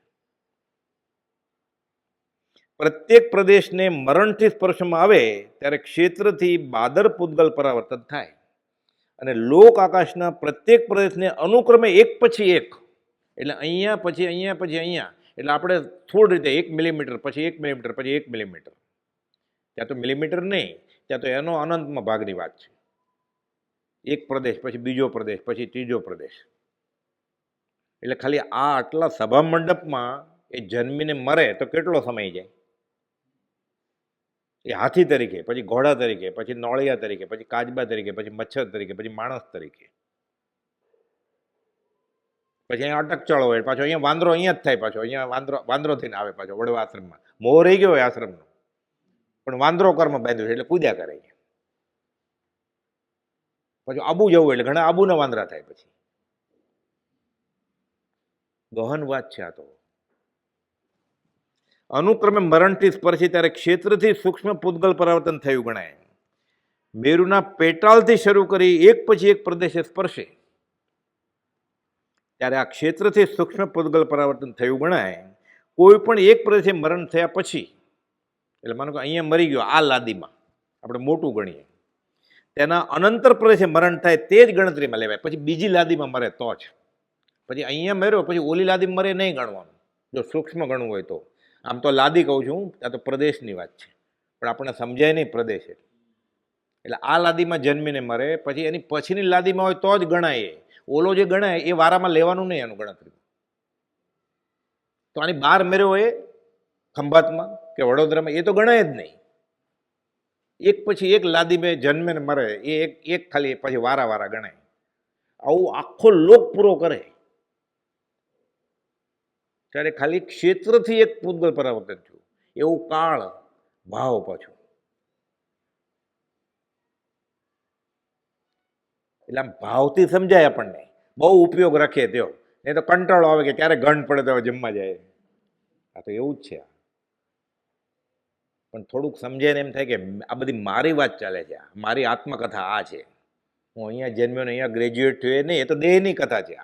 પ્રત્યેક પ્રદેશને મરણથી સ્પર્શમાં આવે ત્યારે ક્ષેત્રથી બાદર પૂતગલ પરાવર્તન થાય, અને લોક આકાશના પ્રત્યેક પ્રદેશને અનુક્રમે એક પછી એક, એટલે અહીંયા પછી અહીંયા પછી અહીંયા, એટલે આપણે થોડી રીતે 1 મિલીમીટર પછી 1 મિલીમીટર પછી 1 મિલીમીટર, ત્યાં તો મિલીમીટર નહીં, ત્યાં તો એનો અનંતમાં ભાગની વાત છે. એક પ્રદેશ પછી બીજો પ્રદેશ પછી ત્રીજો પ્રદેશ. એટલે ખાલી આ આટલા સભા મંડપમાં એ જન્મીને મરે તો કેટલો સમય જાય? એ હાથી તરીકે, પછી ઘોડા તરીકે, પછી નોળિયા તરીકે, પછી કાચબા તરીકે, પછી મચ્છર તરીકે, પછી માણસ તરીકે, પછી અહીંયા અટકચાળો હોય, પાછો અહીંયા વાંદરો અહીંયા જ થાય, પાછો અહીંયા વાંદરો થઈને આવે પાછો વડવા આશ્રમમાં. મોહ રહી ગયો હોય આશ્રમનો, પણ વાંદરો કર્મ બાંધ્યું એટલે પૂજા કરે. પછી આબુ જવું એટલે ઘણા આબુના વાંદરા થાય. પછી ગહન વાત છે આ તો. અનુક્રમે મરણથી સ્પર્શી ત્યારે ક્ષેત્રથી સૂક્ષ્મ પૂતગલ પરાવર્તન થયું ગણાય. મેરુના પેટાળથી શરૂ કરી એક પછી એક પ્રદેશે સ્પર્શે ત્યારે આ ક્ષેત્રથી સૂક્ષ્મ પૂતગલ પરાવર્તન થયું ગણાય. કોઈ પણ એક પ્રદેશે મરણ થયા પછી, એટલે માનો કે અહીંયા મરી ગયો આ લાદીમાં, આપણે મોટું ગણીએ, તેના અનંતર પ્રદેશે મરણ થાય તે જ ગણતરીમાં લેવાય. પછી બીજી લાદીમાં મરે તો જ. પછી અહીંયા મર્યો પછી ઓલી લાદી મરે નહીં ગણવાનું, જો સૂક્ષ્મ ગણવું હોય તો. આમ તો લાદી કહું છું, ત્યાં તો પ્રદેશની વાત છે, પણ આપણને સમજાય નહીં પ્રદેશ એટલે આ લાદીમાં જન્મીને મરે, પછી એની પછીની લાદીમાં હોય તો જ ગણાય. ઓલો જે ગણાય એ વારામાં લેવાનું નહીં એનું ગણતરી. તો આની બહાર મેર્યો હોય ખંભાતમાં કે વડોદરામાં, એ તો ગણાય જ નહીં. એક પછી એક લાદી મેં જન્મે ને મરે એ એક ખાલી પછી વારા ગણાય. આવું આખો લોક પૂરો કરે ત્યારે ખાલી ક્ષેત્રથી એક પૂતગલ પરાવર્તન થયું, એવું કાળ ભાવ પાછું. એટલે આમ ભાવથી સમજાય આપણને, બહુ ઉપયોગ રાખીએ તેઓ, નહીં તો કંટાળો આવે કે ક્યારે ગંઢ પડે તો જમવા જાય. આ તો એવું જ છે. પણ થોડુંક સમજાય ને એમ થાય કે આ બધી મારી વાત ચાલે છે, મારી આત્મકથા આ છે. હું અહીંયા જન્મ્યો ને અહીંયા ગ્રેજ્યુએટ થયો નહીં, એ તો દેહની કથા છે.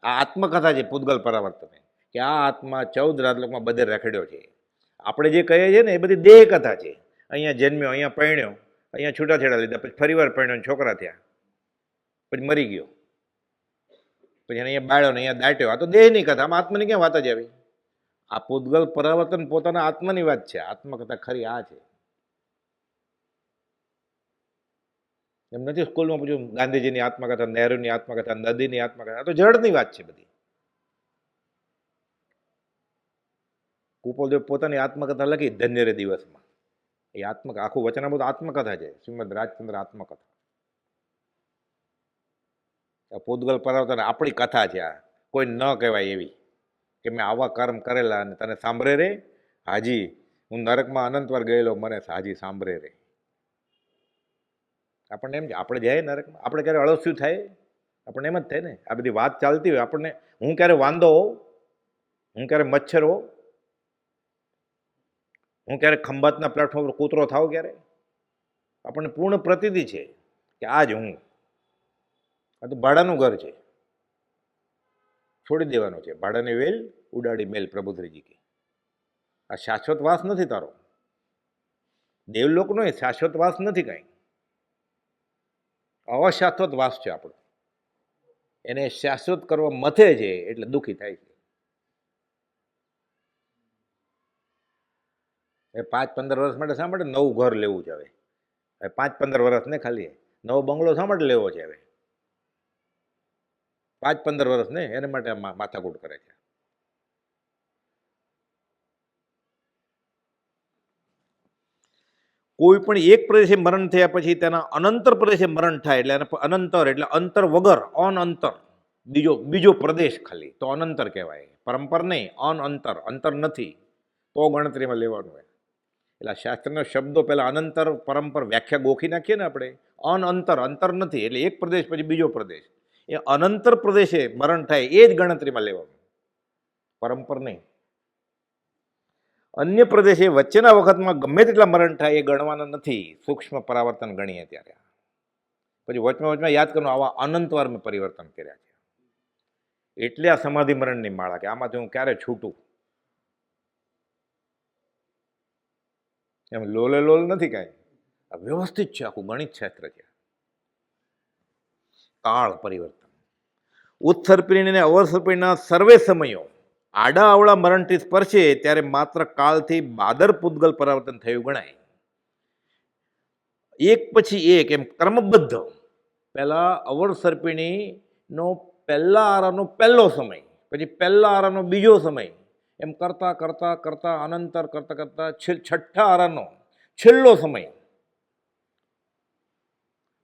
આ આત્મકથા છે પૂતગલ પરાવર્તન, કે આ આત્મા 14 રાજલોકમાં બધે રખડ્યો છે. આપણે જે કહીએ છીએ ને એ બધી દેહ કથા છે. અહીંયા જન્મ્યો, અહીંયા પરણ્યો, અહીંયા છૂટાછેડા લીધા, પછી ફરીવાર પરણ્યો, છોકરા થયા, પછી મરી ગયો, પછી અહીંયા બાળ્યો ને અહીંયા દાટ્યો. આ તો દેહની કથા, આમાં આત્માની ક્યાં વાત જ આવી? આ પૂતગલ પરાવર્તન પોતાના આત્માની વાત છે. આત્મકથા ખરી આ છે. એમ નથી સ્કૂલમાં પૂછ્યું ગાંધીજીની આત્મકથા, નહેરુની આત્મકથા, નદીની આત્મકથા, આ તો જડની વાત છે બધી. કુપોલદેવ પોતાની આત્મકથા લખી ધન્યરે દિવસમાં. એ આખું વચનામૃત આત્મકથા છે, શ્રીમદ રાજચંદ્ર આત્મકથા. પૂતગલ પરાવર્તન આપણી કથા છે. આ કોઈ ન કહેવાય એવી કે મેં આવા કર્મ કરેલા અને તને સાંભળે રે હાજી, હું નરકમાં અનંતવાર ગયેલો, મને હાજી સાંભળે રે. આપણને એમ છે આપણે જાય નરકમાં, આપણે ક્યારે અળસ્યું થાય? આપણને એમ જ થાય ને. આ બધી વાત ચાલતી હોય આપણને, હું ક્યારે વાંદો હોઉં, હું ક્યારે મચ્છર હોઉં, હું ક્યારે ખંભાતના પ્લેટફોર્મ પર કૂતરો થાવ, ક્યારે આપણને પૂર્ણ પ્રતીતિ છે કે આ જ હું. આ તો ભાડાનું ઘર છે, છોડી દેવાનું છે. ભાડાની વેલ ઉડાડી મેલ, પ્રભુશ્રીજી કે આ શાશ્વત વાસ નથી તારો. દેવલોકનો શાશ્વત વાસ નથી કાંઈ, અશાશ્વત વાસ છે આપણો. એને શાશ્વત કરવા મથે છે એટલે દુઃખી થાય છે. એ 5-15 વર્ષ માટે શા માટે નવું ઘર લેવું છે? હવે 5-15 વર્ષ ને ખાલી નવો બંગલો શા માટે લેવો છે? હવે 5-15 વર્ષ ને એને માટે માથાકૂટ કરે છે. કોઈ પણ એક પ્રદેશે મરણ થયા પછી તેના અનંતર પ્રદેશે મરણ થાય એટલે અનંતર એટલે અંતર વગર, અંતર, બીજો પ્રદેશ ખાલી તો અનંતર કહેવાય. પરંપર નહીં, અંતર, અંતર નથી તો ગણતરીમાં લેવાનું હોય. એટલે શાસ્ત્રના શબ્દો પહેલા અનંતર પરંપર વ્યાખ્યા ગોખી નાખીએ ને આપણે. અંતર નથી એટલે એક પ્રદેશ પછી બીજો પ્રદેશ. એ અનંતર પ્રદેશે મરણ થાય એ જ ગણતરીમાં લેવાનું, પરંપર નહીં. અન્ય પ્રદેશે વચ્ચેના વખતમાં ગમે તેટલા મરણ થાય એ ગણવાના નથી, સૂક્ષ્મ પરાવર્તન ગણીએ ત્યારે. પછી વચમાં યાદ કરવાનું આવા અનંતવાર મેં પરિવર્તન કર્યા છે. એટલે આ સમાધિ મરણની માળા કે આમાંથી હું ક્યારે છૂટું. એમ લોલે લોલ નથી કાંઈ, આ વ્યવસ્થિત છે, આખું ગણિત ક્ષેત્ર છે. કાળ પરિવર્તન, ઉત્સર્પિણી અને અવસર્પિણીના સર્વે સમયો આડા અવળા મરણથી સ્પર્શે ત્યારે માત્ર કાળથી બાદર પૂતગલ પરાવર્તન થયું ગણાય. એક પછી એક એમ ક્રમબદ્ધ. પહેલા અવસર્પિણીનો પહેલા આરાનો પહેલો સમય, પછી પહેલા આરાનો બીજો સમય, એમ કરતા કરતા કરતા અનંતર કરતા કરતા છઠ્ઠા આરાનો છેલ્લો સમય,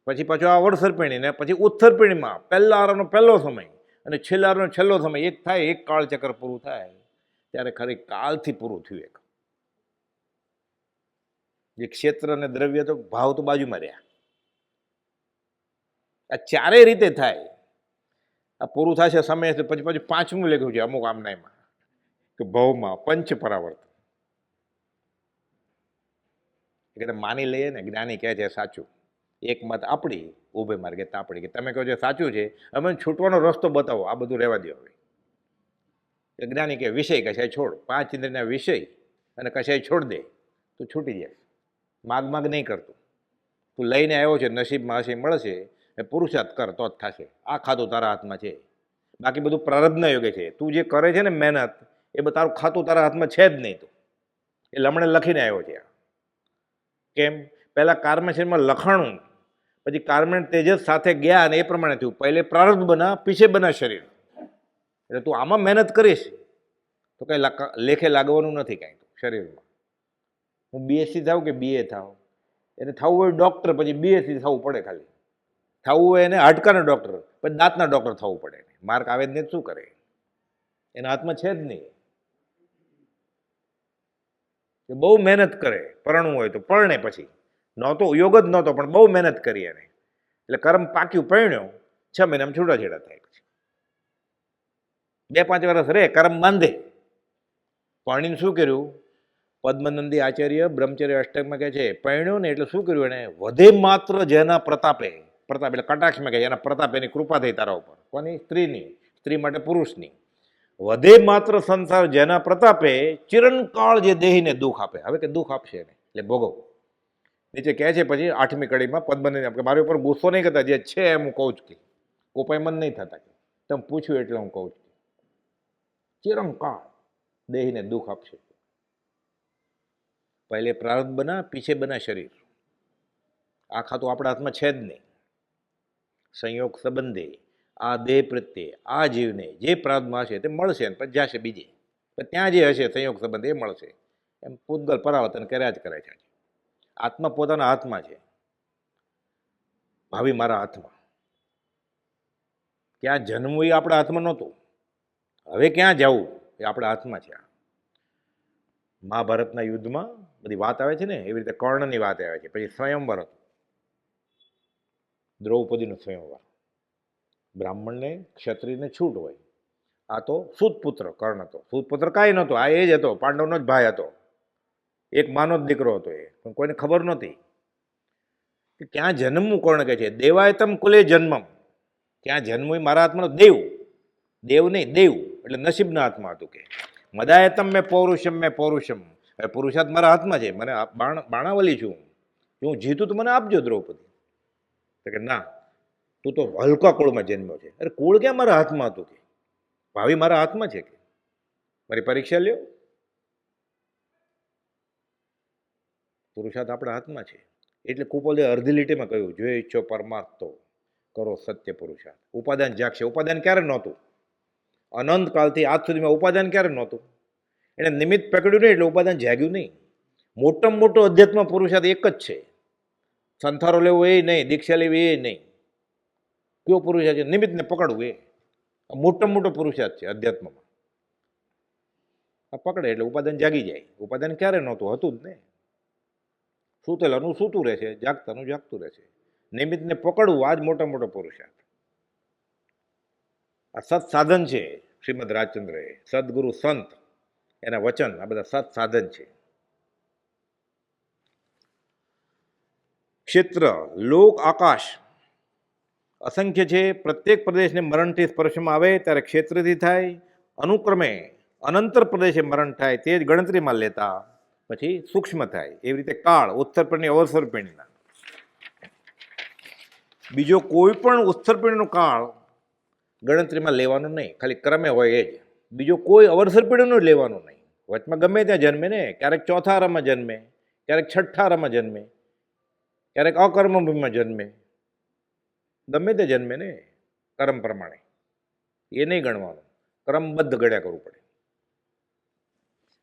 પછી પાછો આ અવસર્પિણી ને પછી ઉત્સર્પિણીમાં પહેલા આરાનો પહેલો સમય અને છેલ્લા આરાનો છેલ્લો સમય એક થાય, એક કાળચક્ર પૂરું થાય ત્યારે ખરી કાળથી પૂરું થયું. એક જે ક્ષેત્ર અને દ્રવ્ય તો ભાવ તો બાજુમાં રહ્યા. આ ચારેય રીતે થાય. આ પૂરું થશે સમય પછી પછી પાંચમું લખ્યું છે અમુક આમના એમાં કે ભાવમાં પંચ પરાવર્તન. એટલે માની લઈએ ને જ્ઞાની કહે છે સાચું, એક મત આપણી ઉભે માર્ગે તાપડી કે તમે કહો છો સાચું છે, અમે છૂટવાનો રસ્તો બતાવો, આ બધું રહેવા દો. હવે એ જ્ઞાની કે વિષય કશાય છોડ, 5 ઇન્દ્રિયના વિષય અને કશાય છોડ દે તું છૂટી જાય. માગ નહીં કરતું, તું લઈને આવ્યો છે, નસીબમાં હશે મળશે, એ પુરુષાર્થ કર તો જ થશે. આ ખાતું તારા હાથમાં છે, બાકી બધું પ્રારબ્ધના યોગે છે. તું જે કરે છે ને મહેનત, એ બધું તારું ખાતું તારા હાથમાં છે જ નહીં. તું એ લમણે લખીને આવ્યો છે. કેમ? પહેલાં કાર્મશરીરમાં લખાણું, પછી કાર્મેણ તેજસ સાથે ગયા અને એ પ્રમાણે થયું. પહેલે પ્રારબ્ધ બના, પીછે બના શરીર. એટલે તું આમાં મહેનત કરીશ તો કંઈ લેખે લાગવાનું નથી કાંઈ શરીરમાં. હું બીએસસી થાવ કે બીએ થાવ, એને થવું હોય ડૉક્ટર, પછી બીએસસી થવું પડે. ખાલી થવું હોય એને હાડકાના ડૉક્ટર, પછી દાંતના ડૉક્ટર થવું પડે. માર્ક આવે જ નહીં શું કરે? એના હાથમાં છે જ નહીં. એ બહુ મહેનત કરે, પરણવું હોય તો પરણે, પછી નહોતો યોગ જ નહોતો પણ બહુ મહેનત કરી એને, એટલે કર્મ પાક્યું, પરણ્યો, 6 મહિનામાં છૂટાછેડા થાય. પછી 2-5 વર્ષ રહે, કર્મ બાંધે. પરણીને શું કર્યું? પદ્મનંદી આચાર્ય બ્રહ્મચર્ય અષ્ટકમાં કહે છે પરણ્યો ને એટલે શું કર્યું એને? વધે માત્ર જેના પ્રતાપે, પ્રતાપ એટલે કટાક્ષમાં કહે એના પ્રતાપ, એની કૃપા થઈ તારા ઉપર. કોની? સ્ત્રીની. સ્ત્રી માટે પુરુષની. વધે માત્ર સંસાર જેના પ્રતાપે ચિરંકાળ જે દેહીને દુઃખ આપે. હવે કે દુઃખ આપશે એને એટલે ભોગવ. નીચે કહે છે પછી 8મી કડીમાં પદ્મનંદી, મારી ઉપર ગુસ્સો નહીં કરતા, જે છે એમ હું કહું છું કે કોપાય મન નહીં થતા, તમે પૂછ્યું એટલે હું કહું છું. ચિરંકાળ દેહને દુઃખ આપશે. પહેલે પ્રારબ્ધ બના, પીછે બના શરીર. આ ખાતું આપણા હાથમાં છે જ નહીં. સંયોગ સંબંધે આ દેહ પ્રત્યે આ જીવને જે પ્રારબ્ધમાં હશે તે મળશે ને પછી જશે બીજે. પણ ત્યાં જે હશે સંયોગ સંબંધ એ મળશે. એમ પૂતગલ પરાવર્તન કર્યા જ કરે છે. આત્મા પોતાના હાથમાં છે, ભાવિ મારા હાથમાં. ક્યાં જન્મવું એ આપણા હાથમાં નહોતું, હવે ક્યાં જવું એ આપણા હાથમાં છે. મહાભારતના યુદ્ધમાં બધી વાત આવે છે ને, એવી રીતે કર્ણની વાત આવે છે. પછી સ્વયંવર હતું, દ્રૌપદીનું સ્વયંવર. બ્રાહ્મણને ક્ષત્રિયને છૂટ હોય. આ તો સૂતપુત્ર કર્ણ હતો. સૂતપુત્ર કાંઈ નહોતો, આ એ જ હતો, પાંડવનો જ ભાઈ હતો. એક માનો જ દીકરો હતો એ, પણ કોઈને ખબર નહોતી કે ક્યાં જન્મવું. કર્ણ કહે છે દેવાયતમ કુલે જન્મમ. ક્યાં જન્મવું એ મારા હાથમાં દેવ, દેવ નહીં દેવ, એટલે નસીબના હાથમાં હતું. કે મદાયતમ મેં પૌરુષમ. હવે પુરુષાર્થ મારા હાથમાં છે, મને બાણાવલી છું, હું જીતું તો મને આપજો દ્રૌપદી. તો કે ના, તું તો હલકા કુળમાં જન્મ્યો છે. અરે કુળ ક્યાં મારા હાથમાં હતું, કે ભાવિ મારા હાથમાં છે, કે મારી પરીક્ષા લ્યો. પુરુષાર્થ આપણા હાથમાં છે. એટલે કુપોલે અડધી લીટીમાં કહ્યું, જો ઈચ્છો પરમાર્થ તો કરો સત્ય પુરુષાર્થ. ઉપાદાન જાગશે. ઉપાદાન ક્યારે નહોતું? અનંત કાળથી આજ સુધીમાં ઉપાદાન ક્યારે નહોતું? એને નિમિત્ત પકડ્યું નહીં એટલે ઉપાદાન જાગ્યું નહીં. મોટામાં મોટો અધ્યાત્મ પુરુષાર્થ એક જ છે. સંથારો લેવો એ નહીં, દીક્ષા લેવી એ નહીં. કયો પુરુષાર્થ છે? નિમિત્તને પકડવું એ મોટામાં મોટો પુરુષાર્થ છે અધ્યાત્મમાં. આ પકડે એટલે ઉપાદાન જાગી જાય. ઉપાદાન ક્યારે નહોતું? હતું જ ને. સૂતેલાનું સૂતું રહેશે, જાગતાનું જાગતું રહેશે. નિમિત્તને પકડવું આ જ મોટા મોટો પુરુષાર્થ. આ સત સાધન છે. શ્રીમદ રાજચંદ્રએ સદગુરુ સંત એના વચન આ બધા સત સાધન છે. ક્ષેત્ર લોક આકાશ અસંખ્ય છે. પ્રત્યેક પ્રદેશને મરણથી સ્પર્શમાં આવે ત્યારે ક્ષેત્રથી થાય. અનુક્રમે અનંતર પ્રદેશે મરણ થાય તે જ ગણતરીમાં લેતા પછી સૂક્ષ્મ થાય. એવી રીતે કાળ ઉત્તરપીણની અવસરપીણના. બીજો કોઈ પણ ઉત્તરપીણનો કાળ ગણતરીમાં લેવાનો નહીં, ખાલી ક્રમે હોય એ જ. બીજો કોઈ અવસરપીણનો જ લેવાનો નહીં. વચમાં ગમે ત્યાં જન્મે ને, ક્યારેક ચોથા આરામાં જન્મે, ક્યારેક છઠ્ઠા આરામાં જન્મે, ક્યારેક અકર્મભૂમિમાં જન્મે, ગમે તે જન્મે ને કર્મ પ્રમાણે, એ નહીં ગણવાનું. ક્રમબદ્ધ ગણ્યા કરવું પડે.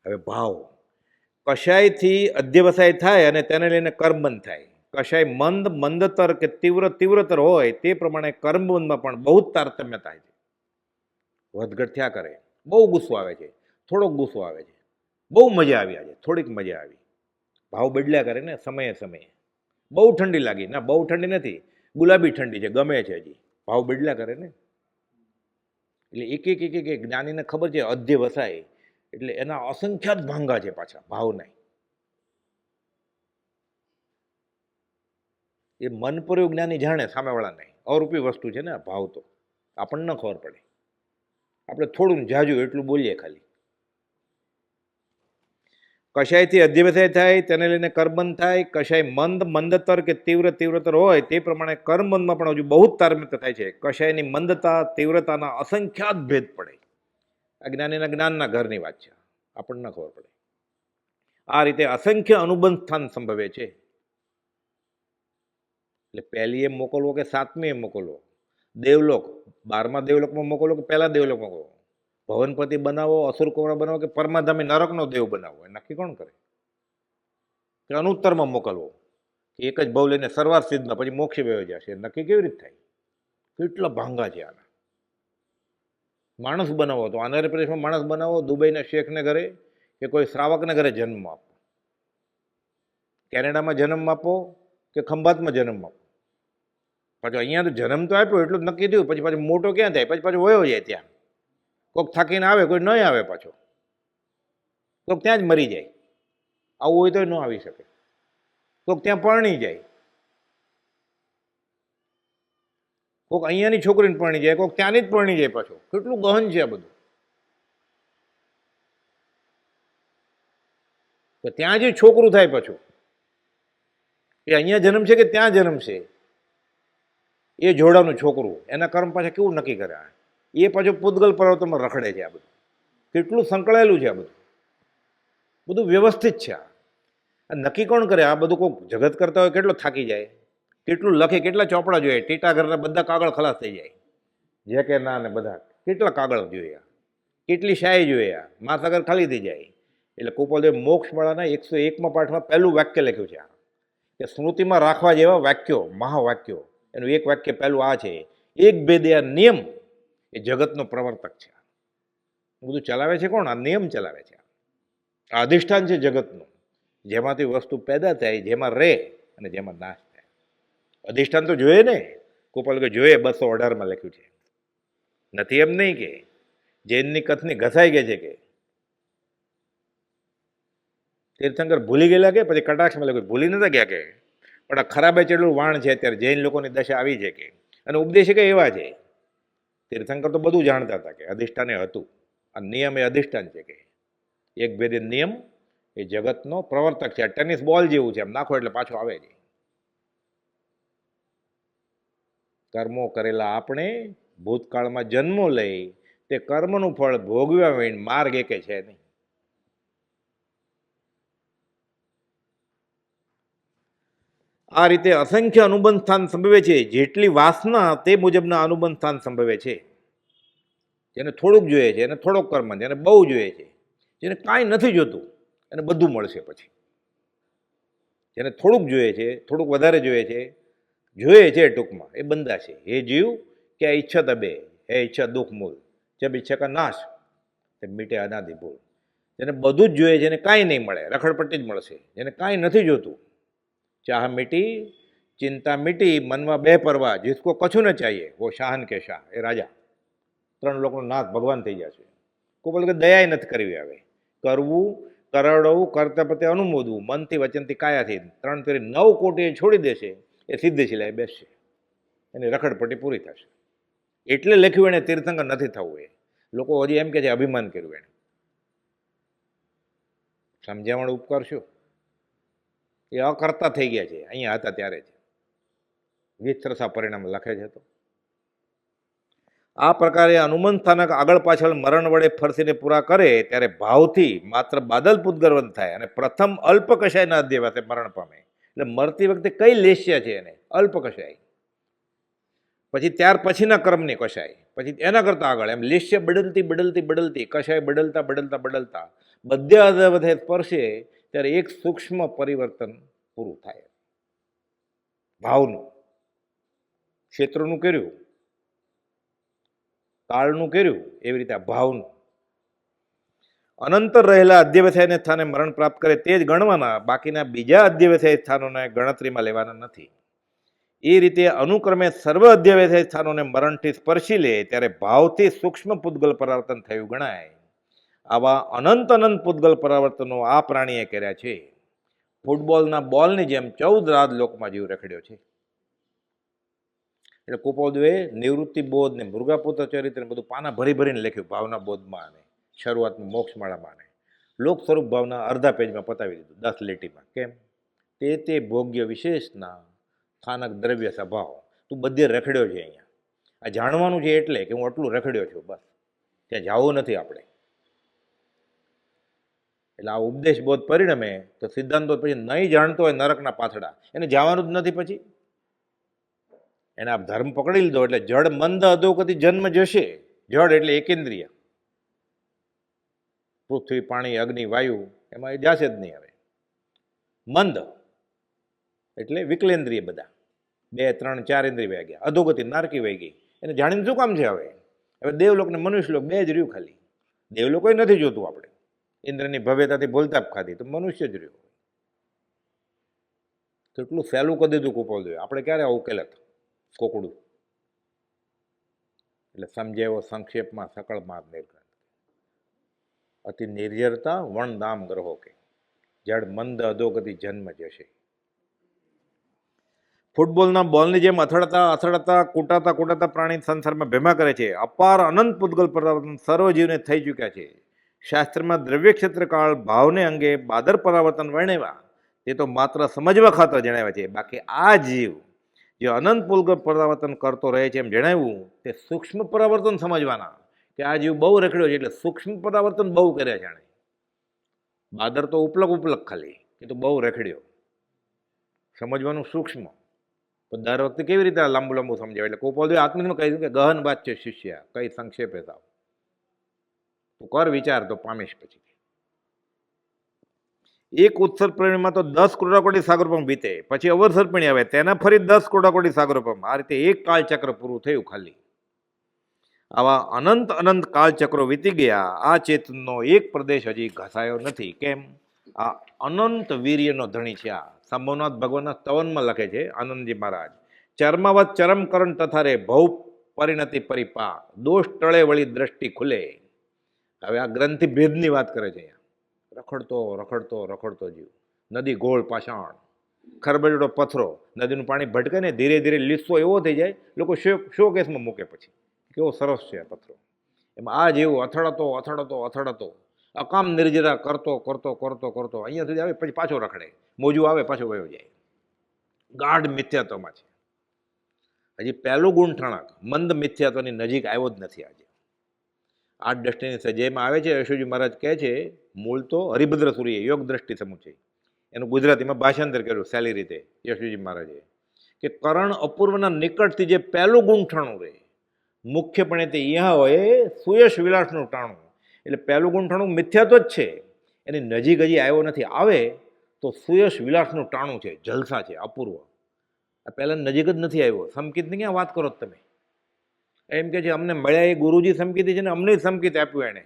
હવે ભાવ કશાયથી અધ્યવસાય થાય અને તેને લઈને કર્મબંધ થાય. કશાય મંદ મંદતર કે તીવ્રતર હોય તે પ્રમાણે કર્મબંધમાં પણ બહુ જ તારતમ્ય થાય છે. વધઘટ થયા કરે. બહુ ગુસ્સો આવે છે, થોડોક ગુસ્સો આવે છે, બહુ મજા આવી, આજે થોડીક મજા આવી. ભાવ બદલ્યા કરે ને સમયે સમયે. બહુ ઠંડી લાગી, ના બહુ ઠંડી નથી, ગુલાબી ઠંડી છે, ગમે છે હજી. ભાવ બદલ્યા કરે ને. એટલે એક જ્ઞાનીને ખબર છે અધ્યવસાય એટલે એના અસંખ્યાત ભાંગા છે પાછા ભાવના. એ મન પર જ્ઞાની જાણે, સામેવાળા નહીં. અરૂપી વસ્તુ છે ને ભાવ. તો આપણને ન ખબર પડે. આપણે થોડું જાજુ એટલું બોલીએ ખાલી. કશાયથી અધ્યવસાય થાય તેને લઈને કર્મબંધ થાય. કશાય મંદ મંદતર કે તીવ્રતર હોય તે પ્રમાણે કર્મબંધમાં પણ હજુ બહુ જ તારતમ્ય થાય છે. કશાયની મંદતા તીવ્રતાના અસંખ્યાત ભેદ પડે. અજ્ઞાનીના જ્ઞાનના ઘરની વાત છે, આપણને ખબર પડે. આ રીતે અસંખ્ય અનુબંધ સ્થાન સંભવે છે. એટલે પહેલી એમ મોકલવો કે સાતમી એમ મોકલવો. દેવલોક 12મા દેવલોકમાં મોકલવો કે પહેલા દેવલોકમાં મોકલવો. ભવનપતિ બનાવો, અસુરકુમાર બનાવો કે પરમાધામી નરકનો દેવ બનાવો, એ નક્કી કોણ કરે? કે અનુત્તરમાં મોકલવો કે એક જ ભાવ લઈને સર્વાર સિદ્ધમાં પછી મોક્ષે વયો જશે, નક્કી કેવી રીતે થાય? કેટલા ભાંગા છે આના. માણસ બનાવો તો આંધ્ર પ્રદેશમાં માણસ બનાવો, દુબઈના શેખને ઘરે કે કોઈ શ્રાવકને ઘરે જન્મ આપો, કેનેડામાં જન્મ આપો કે ખંભાતમાં જન્મ આપો. પાછો અહીંયા તો જન્મ તો આપ્યો એટલું જ નક્કી થયું, પછી પાછું મોટો ક્યાં થાય? પછી પાછું વયો જાય ત્યાં. કોઈક થાકીને આવે, કોઈ નહીં આવે પાછો, કોઈક ત્યાં જ મરી જાય. આવું હોય તો ન આવી શકે. કોઈક ત્યાં પરણી જાય, કોઈક અહીંયાની છોકરીને પરણી જાય, કોઈક ત્યાંની જ પરણી જાય પાછો. કેટલું ગહન છે આ બધું. તો ત્યાં જે છોકરું થાય પાછું એ અહીંયા જન્મ છે કે ત્યાં જન્મ છે, એ જોડાનું છોકરું એના કર્મ પાછા કેવું નક્કી કરે. એ પાછું પૂતગલ પર્વતમાં રખડે છે આ બધું. કેટલું સંકળાયેલું છે આ બધું, બધું વ્યવસ્થિત છે. આ નક્કી કોણ કરે? આ બધું કોઈ જગત કરતા હોય કેટલો થાકી જાય, કેટલું લખે, કેટલા ચોપડા જોઈએ, ટીટા ઘરના બધા કાગળ ખલાસ થઈ જાય, જે કે ના ને બધા કેટલા કાગળ જોઈએ, કેટલી શાહી જોઈએ, મહાસાગર ખાલી થઈ જાય. એટલે કુપોલદેવ મોક્ષમાળાના 101માં પાઠમાં પહેલું વાક્ય લખ્યું છે કે સ્મૃતિમાં રાખવા જેવા વાક્યો, મહાવાક્યો. એનું એક વાક્ય પહેલું આ છે, એક ભેદે આ નિયમ એ જગતનો પ્રવર્તક છે. બધું ચલાવે છે કોણ? આ નિયમ ચલાવે છે. આ અધિષ્ઠાન છે જગતનું, જેમાંથી વસ્તુ પેદા થાય, જેમાં રહે અને જેમાં નાશ થાય. અધિષ્ઠાન તો જોઈએ ને, કુપોલ કે જોઈએ. 218માં લખ્યું છે. નથી એમ નહીં કે જૈનની કથની ઘસાઈ ગઈ છે કે તીર્થંકર ભૂલી ગયેલા કે પછી કટાક્ષમાં લખ્યું ભૂલી નતા ગયા કે, પણ આ ખરાબે ચેટલું વાણ છે અત્યારે જૈન લોકોની દશા આવી છે કે, અને ઉપદેશક એવા છે. તીર્થંકર તો બધું જાણતા હતા કે અધિષ્ઠાને હતું. આ નિયમ એ અધિષ્ઠાન છે કે એક ભેદે નિયમ એ જગતનો પ્રવર્તક છે. ટેનિસ બોલ જેવું છે, એમ નાખો એટલે પાછો આવે છે. કર્મો કરેલા આપણે ભૂતકાળમાં જન્મો લઈ તે કર્મનું ફળ ભોગવ્યા વહીને માર્ગ એકે છે નહીં. આ રીતે અસંખ્ય અનુબંધ સ્થાન સંભવે છે. જેટલી વાસના તે મુજબના અનુબંધ સ્થાન સંભવે છે. જેને થોડુંક જોઈએ છે એને થોડોક કર્મ, જેને બહુ જોઈએ છે, જેને કાંઈ નથી જોતું એને બધું મળશે. પછી જેને થોડુંક જોઈએ છે, થોડુંક વધારે જોઈએ છે ટૂંકમાં એ બંધા છે. હે જીવ કે ઈચ્છા દબે, હે ઈચ્છા દુઃખ મૂલ, જબ ઈચ્છા કા નાશ તે મીટે અનાદિ ભૂલ. જેને બધું જ જોઈએ છે એને કાંઈ નહીં મળે, રખડપટ્ટી જ મળશે. જેને કાંઈ નથી જોતું, ચાહ મિટી ચિંતા મિટી મનમાં બે પરવા, જીસકો કછું ન ચાહીએ વો શાહન કે શાહ, એ રાજા. 3 લોકનો નાથ ભગવાન થઈ જશે. કોઈ બોલે કે દયાય નથી કરવી. હવે કરવું, કરડવું, કર્તવ્ય અનુમોદવું, મનથી વચનથી કાયાથી 3 ફેરી 9 કોટી છોડી દેશે, એ સિદ્ધ શિલાએ બેસશે, એની રખડપટ્ટી પૂરી થશે. એટલે લખ્યું એને તીર્થંકર નથી થવું. એ લોકો હજી એમ કે છે અભિમાન કર્યું એને. સમજાવણ ઉપકાર શું? એ અકર્તા થઈ ગયા છે. અહીંયા હતા ત્યારે જ વિસ્તરસા પરિણામ લખે છે. તો આ પ્રકારે અનુમન સ્થાનક આગળ પાછળ મરણ વડે ફરસીને પૂરા કરે ત્યારે ભાવથી માત્ર બાદલ પૂતગર્વંત થાય અને પ્રથમ અલ્પ કશાયના અધ્યવાસે મરણ પામે. એટલે મરતી વખતે કઈ લેશ્યા છે એને? અલ્પ કશાય. પછી ત્યાર પછીના કર્મની કશાય, પછી એના કરતાં આગળ એમ લેશ્ય બદલતી બદલતી બદલતી, કશાય બદલતા બદલતા બદલતા બધે અધવધે સ્પર્શે ત્યારે એક સૂક્ષ્મ પરિવર્તન પૂરું થાય. ભાવનું, ક્ષેત્રનું કર્યું, કાળનું કર્યું, એવી રીતે ભાવનું. અનંતર રહેલા અધ્યવસાયને સ્થાને મરણ પ્રાપ્ત કરે તે જ ગણવાના, બાકીના બીજા અધ્યવસાય સ્થાનોને ગણતરીમાં લેવાના નથી. એ રીતે અનુક્રમે સર્વ અધ્યવસાય સ્થાનોને મરણથી સ્પર્શી લે ત્યારે ભાવથી સૂક્ષ્મ પૂતગલ પરાવર્તન થયું ગણાય. આવા અનંત અનંત પૂતગલ પરાવર્તનો આ પ્રાણીએ કર્યા છે. ફૂટબોલના બોલની જેમ 14 રાજલોકમાં જીવ રખડ્યો છે. એટલે કુપોલદેવે નિવૃત્તિ બોધ ને મૃગાપુત્ર ચરિત્ર બધું પાના ભરી ભરીને લખ્યું. ભાવના બોધમાં અને શરૂઆતમાં મોક્ષમાળામાં ને લોક સ્વરૂપ ભાવના અડધા પેજમાં પતાવી દીધું 10 લીટીમાં. કેમ? તે ભોગ્ય વિશેષના સ્થાનક દ્રવ્ય સ્વભાવ. તું બધે રખડ્યો છે અહીંયા. આ જાણવાનું છે એટલે કે હું આટલું રખડ્યો છું, બસ. ત્યાં જવું નથી આપણે. એટલે આ ઉપદેશ બોધ પરિણમે તો સિદ્ધાંતો પછી નહીં જાણતો હોય નરકના પાથડા, એને જવાનું જ નથી. પછી એને આ ધર્મ પકડી લીધો એટલે જડ મંદ અધોગતિ જન્મ જશે. જડ એટલે એકેન્દ્રિય, પૃથ્વી, પાણી, અગ્નિ, વાયુ, એમાં એ જશે જ નહીં. હવે મંદ એટલે વિકલેન્દ્રિય, બધા 2, 3, 4 ઇન્દ્રિય વહી ગયા. અધોગતિ નારકી વહી ગઈ. એને જાણીને શું કામ છે? હવે દેવલોક ને મનુષ્યલોક 2 જ રહ્યું ખાલી. દેવલોક નથી જોતું આપણે. ઇન્દ્રની ભવ્યતાથી ભૂલતાપ ખાધી તો મનુષ્ય જ રહ્યું. કેટલું સહેલું કરી દીધું કુપોલદેવે. આપણે ક્યારે આવું ઉકેલત કોકડું. એટલે સમજાવો સંક્ષેપમાં સકળ માર્ગ નિર્ગ્રંથ. અતિ નિર્જરતા વણ દામ ગ્રહો કે જડ મંદ અધોગતિ જન્મ જશે. ફૂટબોલના બોલની જેમ અથડાતા અથડાતા કૂટાતા કૂટાતા પ્રાણી સંસારમાં ભેમા કરે છે. અપાર અનંત પૂતગલ પરાવર્તન સર્વ જીવને થઈ ચૂક્યા છે. શાસ્ત્રમાં દ્રવ્ય ક્ષેત્રકાળ ભાવને અંગે બાદર પરાવર્તન વર્ણવ્યા તે તો માત્ર સમજવા ખાતર જણાવ્યા છે. બાકી આ જીવ જે અનંત પૂતગલ પરાવર્તન કરતો રહે છે એમ જણાવ્યું તે સૂક્ષ્મ પરાવર્તન સમજવાના. કે આ જીવ બહુ રખડ્યો છે, એટલે સૂક્ષ્મ પરાવર્તન બહુ કર્યા છે આણે. બાદર તો ઉપલક ઉપલક ખાલી, એ તો બહુ રખડ્યો. સમજવાનું સૂક્ષ્મ, પણ દર વખતે કેવી રીતે લાંબુ લાંબુ સમજાવે. એટલે ગોપાલદેવે આત્મનિર્ભર કહી કે ગહન વાત છે શિષ્ય, કઈ સંક્ષેપે થાવ, તું કર વિચાર તો પામીશ. પછી એક ઉત્સર્ગ પરિણીમાં તો 10 કરોડાકોટી સાગરોપમ વીતે, પછી અવસર પણ આવે, તેના ફરી 10 કરોડાકોટી સાગરોપમ. આ રીતે એક કાળચક્ર પૂરું થયું ખાલી. આવા અનંત અનંત કાળચક્રો વીતી ગયા, આ ચેતનનો એક પ્રદેશ હજી ઘસાયો નથી. કેમ? આ અનંત વીર્યનો ધણી છે. આ સંભવનાથ ભગવાનના સ્તવનમાં લખે છે આનંદજી મહારાજ, ચર્માવત ચરમકરણ તથારે ભૌ પરિણતિ પરિપાક, દોષ ટળે વળી દ્રષ્ટિ ખુલે. હવે આ ગ્રંથિ ભેદની વાત કરે છે. રખડતો રખડતો રખડતો જીવ, નદી ગોળ પાષાણ, ખરબડો પથરો, નદીનું પાણી ભટકે ને ધીરે ધીરે લીસો એવો થઈ જાય, લોકો શો કેસમાં મૂકે. પછી કેવો સરસ છે આ પથરો. એમાં આ જેવું અથડાતો અથડાતો અથડાતો અકામ નિર્જરા કરતો કરતો કરતો કરતો અહીંયા સુધી આવે, પછી પાછો રખડે, મોજું આવે પાછો વયો જાય. ગાઢ મિથ્યાત્વમાં છે. હજી પહેલું ગુણઠણક મંદ મિથ્યાત્વની નજીક આવ્યો જ નથી. આજે આ દ્રષ્ટિની સજયમાં આવે છે. યશુજી મહારાજ કહે છે, મૂળ તો હરિભદ્ર સૂર્ય યોગ દ્રષ્ટિ સમુચય, એનું ગુજરાતીમાં ભાષાંતર કર્યું સહેલી રીતે યશુજી મહારાજે, કે કરણ અપૂર્વના નિકટથી જે પહેલું ગુણઠણું રહે, મુખ્યપણે તે અહીંયા હોય સુયશ વિલાસનું ટાણું. એટલે પહેલું ગુણઠણું મિથ્યાત્વ જ છે, એની નજીક હજી આવ્યો નથી. આવે તો સુયશ વિલાસનું ટાણું છે, જલસા છે, અપૂર્વ. આ પહેલાં નજીક જ નથી આવ્યો. સમકિતની ક્યાં વાત કરો તમે? એમ કે છે અમને મળ્યા એ ગુરુજી સમકીતી છે ને, અમને સમકીત આપ્યું એને.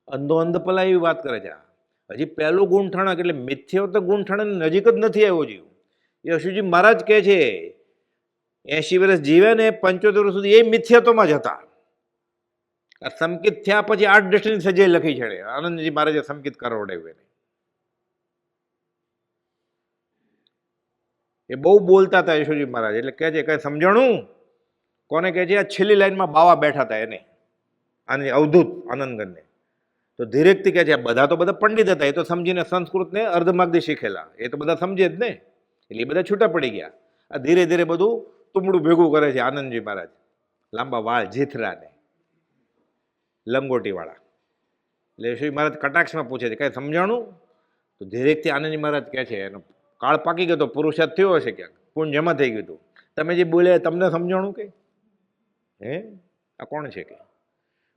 અંધો અંધપલા એવી વાત કરે છે. હજી પહેલું ગુણઠણક એટલે મિથ્યાત્વ ગુણઠણની નજીક જ નથી આવ્યો જીવ. યશુજી મહારાજ કહે છે 80 વર્ષ જીવ્યા ને 75 વર્ષ સુધી એ મિથ્યાત્વમાં જ હતા. આ સમકિત થયા પછી 8 દ્રષ્ટિની સજાઈ લખી છે આનંદજી મહારાજે સમકિત કરાવડાવ્યું એને. એ બહુ બોલતા હતા યશુજી મહારાજ. એટલે કહે છે કઈ સમજણું કોને કહે છે? આ છેલ્લી લાઈનમાં બાવા બેઠા હતા એને, આની અવધૂત આનંદગણને. તો ધીરેકથી કહે છે બધા તો બધા પંડિત હતા, એ તો સમજીને સંસ્કૃતને અર્ધમાગધી શીખેલા, એ તો બધા સમજે જ ને, એટલે એ બધા છૂટા પડી ગયા. આ ધીરે ધીરે બધું તુમડું ભેગું કરે છે આનંદજી મહારાજ. લાંબા વાળ, જીથરા ને લંગોટીવાળા. એટલે યશુજી મહારાજ કટાક્ષમાં પૂછે છે કઈ સમજાણું? તો ધીરેકથી આનંદજી મહારાજ કહે છે એનો કાળ પાકી ગયો તો, પુરુષાર્થ થયો હશે, ક્યાંક પૂર્ણ જમા થઈ ગયું હતું, તમે જે બોલ્યા તમને સમજાણું કે? હે આ કોણ છે કે?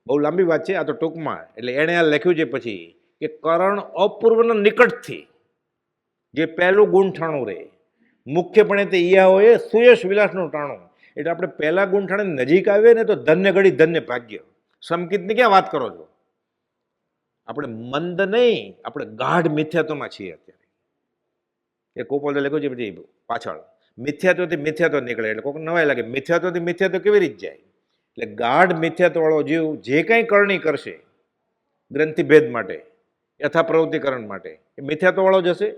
બહુ લાંબી વાત છે આ તો ટૂંકમાં. એટલે એણે આ લખ્યું છે પછી કે કરણ અપૂર્વના નિકટથી જે પહેલું ગુણઠાણું રહે, મુખ્યપણે તે ઈયાઓએ સુયશ વિલાસનું ટાણું. એટલે આપણે પહેલા ગુણઠાણાની નજીક આવીએ ને તો ધન્ય ઘડી ધન્ય ભાગ્ય. સમકિતની ક્યાં વાત કરો છો? આપણે મંદ નહીં, આપણે ગાઢ મિથ્યાત્વમાં છીએ અત્યારે. એ ગોપાલે લખ્યું છે પછી પાછળ મિથ્યાત્વથી મિથ્યાત્વ નીકળે. એટલે કોઈક નવાઈ લાગે, મિથ્યાત્વથી મિથ્યાત્વ કેવી રીતે જાય? એટલે ગાઢ મિથ્યાત્વવાળો જીવ જે કંઈ કરણી કરશે ગ્રંથિભેદ માટે, યથા પ્રવૃત્તિકરણ માટે, એ મિથ્યાત્વવાળો જ હશે.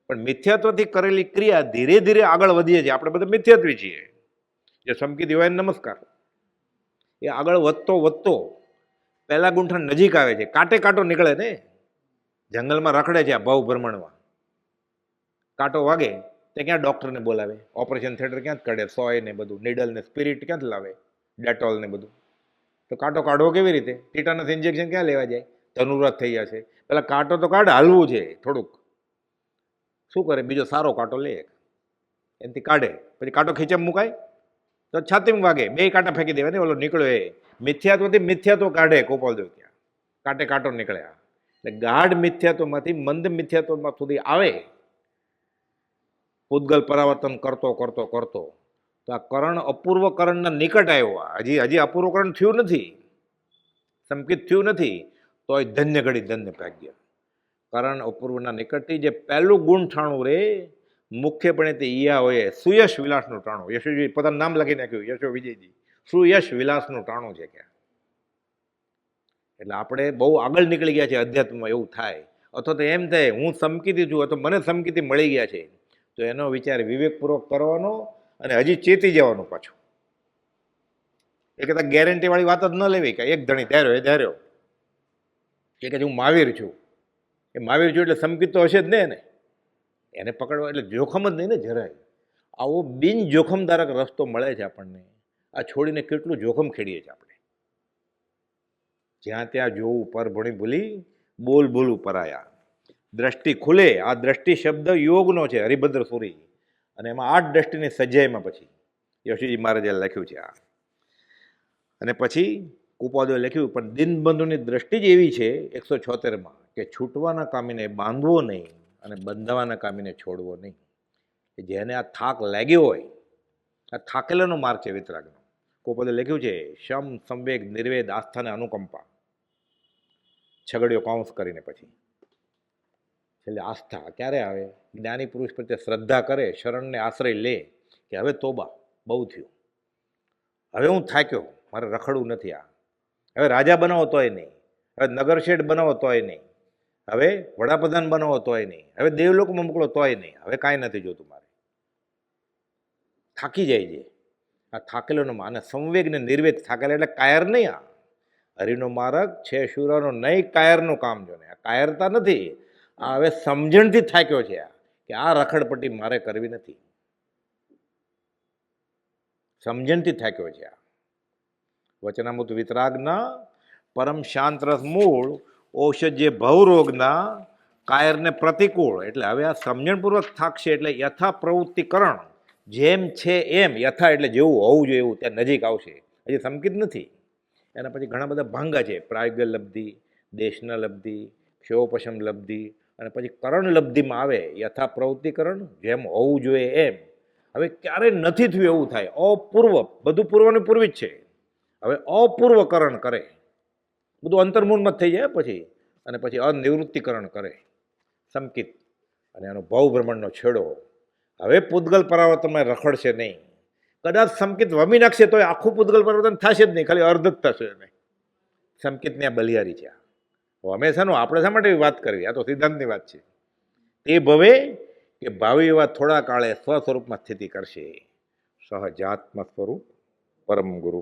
પણ મિથ્યાત્વથી કરેલી ક્રિયા ધીરે ધીરે આગળ વધીએ છીએ. આપણે બધા મિથ્યાત્વી છીએ. જે સમકિત હોય નમસ્કાર, એ આગળ વધતો વધતો પહેલા ગુંઠણ નજીક આવે છે. કાંટે કાંટો નીકળે ને, જંગલમાં રખડે છે આ ભાવ ભ્રમણમાં. કાંટો વાગે તે ક્યાં ડૉક્ટરને બોલાવે, ઓપરેશન થિયેટર ક્યાં જ કાઢે, સોય ને બધું, નીડલ ને સ્પિરિટ ક્યાંથી લાવે, ડેટોલ ને બધું. તો કાંટો કાઢવો કેવી રીતે? ટીટાનસ ઇન્જેક્શન ક્યાં લેવા જાય? ધનુર્વાત થઈ જશે. પેલા કાંટો તો કાઢ, હાલવું છે થોડુંક. શું કરે? બીજો સારો કાંટો લે, એનાથી કાઢે, પછી કાંટો ખીચે મુકાય તો છાતીમાં વાગે, બે કાંટા ફેંકી દેવા ને ઓલો નીકળ્યો. એ મિથ્યાત્વથી મિથ્યાત્વ કાઢે ગોપાલદેવ ત્યાં, કાંટે કાંટો નીકળ્યા. એટલે ગાઢ મિથ્યાત્વમાંથી મંદ મિથ્યાત્વમાં સુધી આવે. પૂતગલ પરાવર્તન કરતો કરતો કરતો તો આ કરણ અપૂર્વ કરણના નિકટ આવ્યો. હજી અપૂર્વ કરણ થયું નથી, સંકિત થયું નથી, તોય ધન્ય ઘડી ધન્ય ભાગ્ય. કરણ અપૂર્વના નિકટથી જે પહેલું ગુણ ઠાણું રે, મુખ્યપણે તે ઈયા હોય સુયશ વિલાસનું ટાણું. યશુજી પોતાનું નામ લખી નાખ્યું, યશો વિજયજી, સુયશ વિલાસનું ટાણું છે ક્યાં. એટલે આપણે બહુ આગળ નીકળી ગયા છે અધ્યાત્મમાં એવું થાય. અથવા તો એમ થાય હું સમકીતી છું અથવા મને સમકીતી મળી ગયા છે, તો એનો વિચાર વિવેકપૂર્વક કરવાનો અને હજી ચેતી જવાનું પાછું. એ કદાચ ગેરંટીવાળી વાત જ ન લેવી કે એક ધણી ધાર્યો એ ધાર્યો, એ કે હું મહાવીર છું, એ મહાવીર છું એટલે સમકિત તો હશે જ ને એને પકડવા. એટલે જોખમ જ નહીં ને જરાય. આવો બિન જોખમદારક રસ્તો મળે છે આપણને. આ છોડીને કેટલું જોખમ ખેડીએ છીએ આપણે. જ્યાં ત્યાં જોવું પર ભણી ભૂલી બોલ બોલું પરાયા. દ્રષ્ટિ ખુલે, આ દ્રષ્ટિ શબ્દ યોગનો છે, હરિભદ્ર સુરી, અને એમાં 8 દ્રષ્ટિની સજ્જાઈમાં પછી યશુજી મહારાજે લખ્યું છે આ. અને પછી કુપાદોએ લખ્યું, પણ દિનબંધુની દ્રષ્ટિ જ એવી છે 176માં કે છૂટવાના કામીને બાંધવો નહીં અને બંધાવાના કામીને છોડવો નહીં. કે જેને આ થાક લાગ્યો હોય, આ થાકેલાનો માર્ગ છે વિતરાગનો. કુપાદે લખ્યું છે, શમ સંવેગ નિર્વેદ આસ્થા ને અનુકંપા, છગડીયો કૌંસ કરીને પછી છેલ્લે આસ્થા ક્યારે આવે? જ્ઞાની પુરુષ પ્રત્યે શ્રદ્ધા કરે, શરણને આશ્રય લે કે હવે તોબા, બહુ થયું, હવે હું થાક્યો, મારે રખડવું નથી. આ હવે રાજા બનાવો તોય નહીં, હવે નગરશેઠ બનાવો તોય નહીં, હવે વડાપ્રધાન બનાવો તોય નહીં, હવે દેવલોકમાં મોકલો તોય નહીં, હવે કાંઈ નથી જોતું મારે. થાકી જાય છે આ થાકેલોનો. અને સંવેગ ને નિર્વેદ, થાકેલા એટલે કાયર નહીં. આ હરિનો માર્ગ છે શુરાનો નહીં, કાયરનું કામ. જો ને આ કાયરતા નથી, આ હવે સમજણથી થાક્યો છે આ, કે આ રખડપટ્ટી મારે કરવી નથી. સમજણથી થાક્યો છે આ. વચનામૃત વિતરાગના પરમ શાંત રસ મૂળ, ઔષધ જે ભવરોગના, કાયરને પ્રતિકૂળ. એટલે હવે આ સમજણપૂર્વક થાકશે એટલે યથા પ્રવૃત્તિકરણ, જેમ છે એમ, યથા એટલે જેવું હોવું જોઈએ એવું ત્યાં નજીક આવશે. હજી સંકિત નથી. એના પછી ઘણા બધા ભાંગા છે, પ્રાયોગ્ય લબ્ધિ, દેશના લબ્ધિ, ક્ષયોપશમ લબ્ધિ, અને પછી કરણ લબ્ધિમાં આવે યથા પ્રવૃત્તિકરણ, જેમ હોવું જોઈએ એમ. હવે ક્યારે નથી થયું એવું થાય, અપૂર્વ, બધું પૂર્વનું પૂર્વી જ છે. હવે અપૂર્વકરણ કરે, બધું અંતર્મૂળમાં થઈ જાય પછી, અને પછી અનિવૃત્તિકરણ કરે સંકિત, અને એનો ભાવ બ્રહ્માંડનો છેડો. હવે પૂતગલ પરાવર્તનમાં રખડશે નહીં. કદાચ સંકિત વમી નાખશે તો આખું પૂતગલ પરિવર્તન થશે જ નહીં, ખાલી અર્ધ જ થશે નહીં. સંકિતની આ બલિહારી છે. હંમેશાનું આપણે શા માટે વાત કરવી? આ તો સિદ્ધાંતની વાત છે. તે ભવે કે ભાવિ એવા થોડા કાળે સ્વસ્વરૂપમાં સ્થિતિ કરશે. સહજાત્મ સ્વરૂપ પરમ ગુરુ.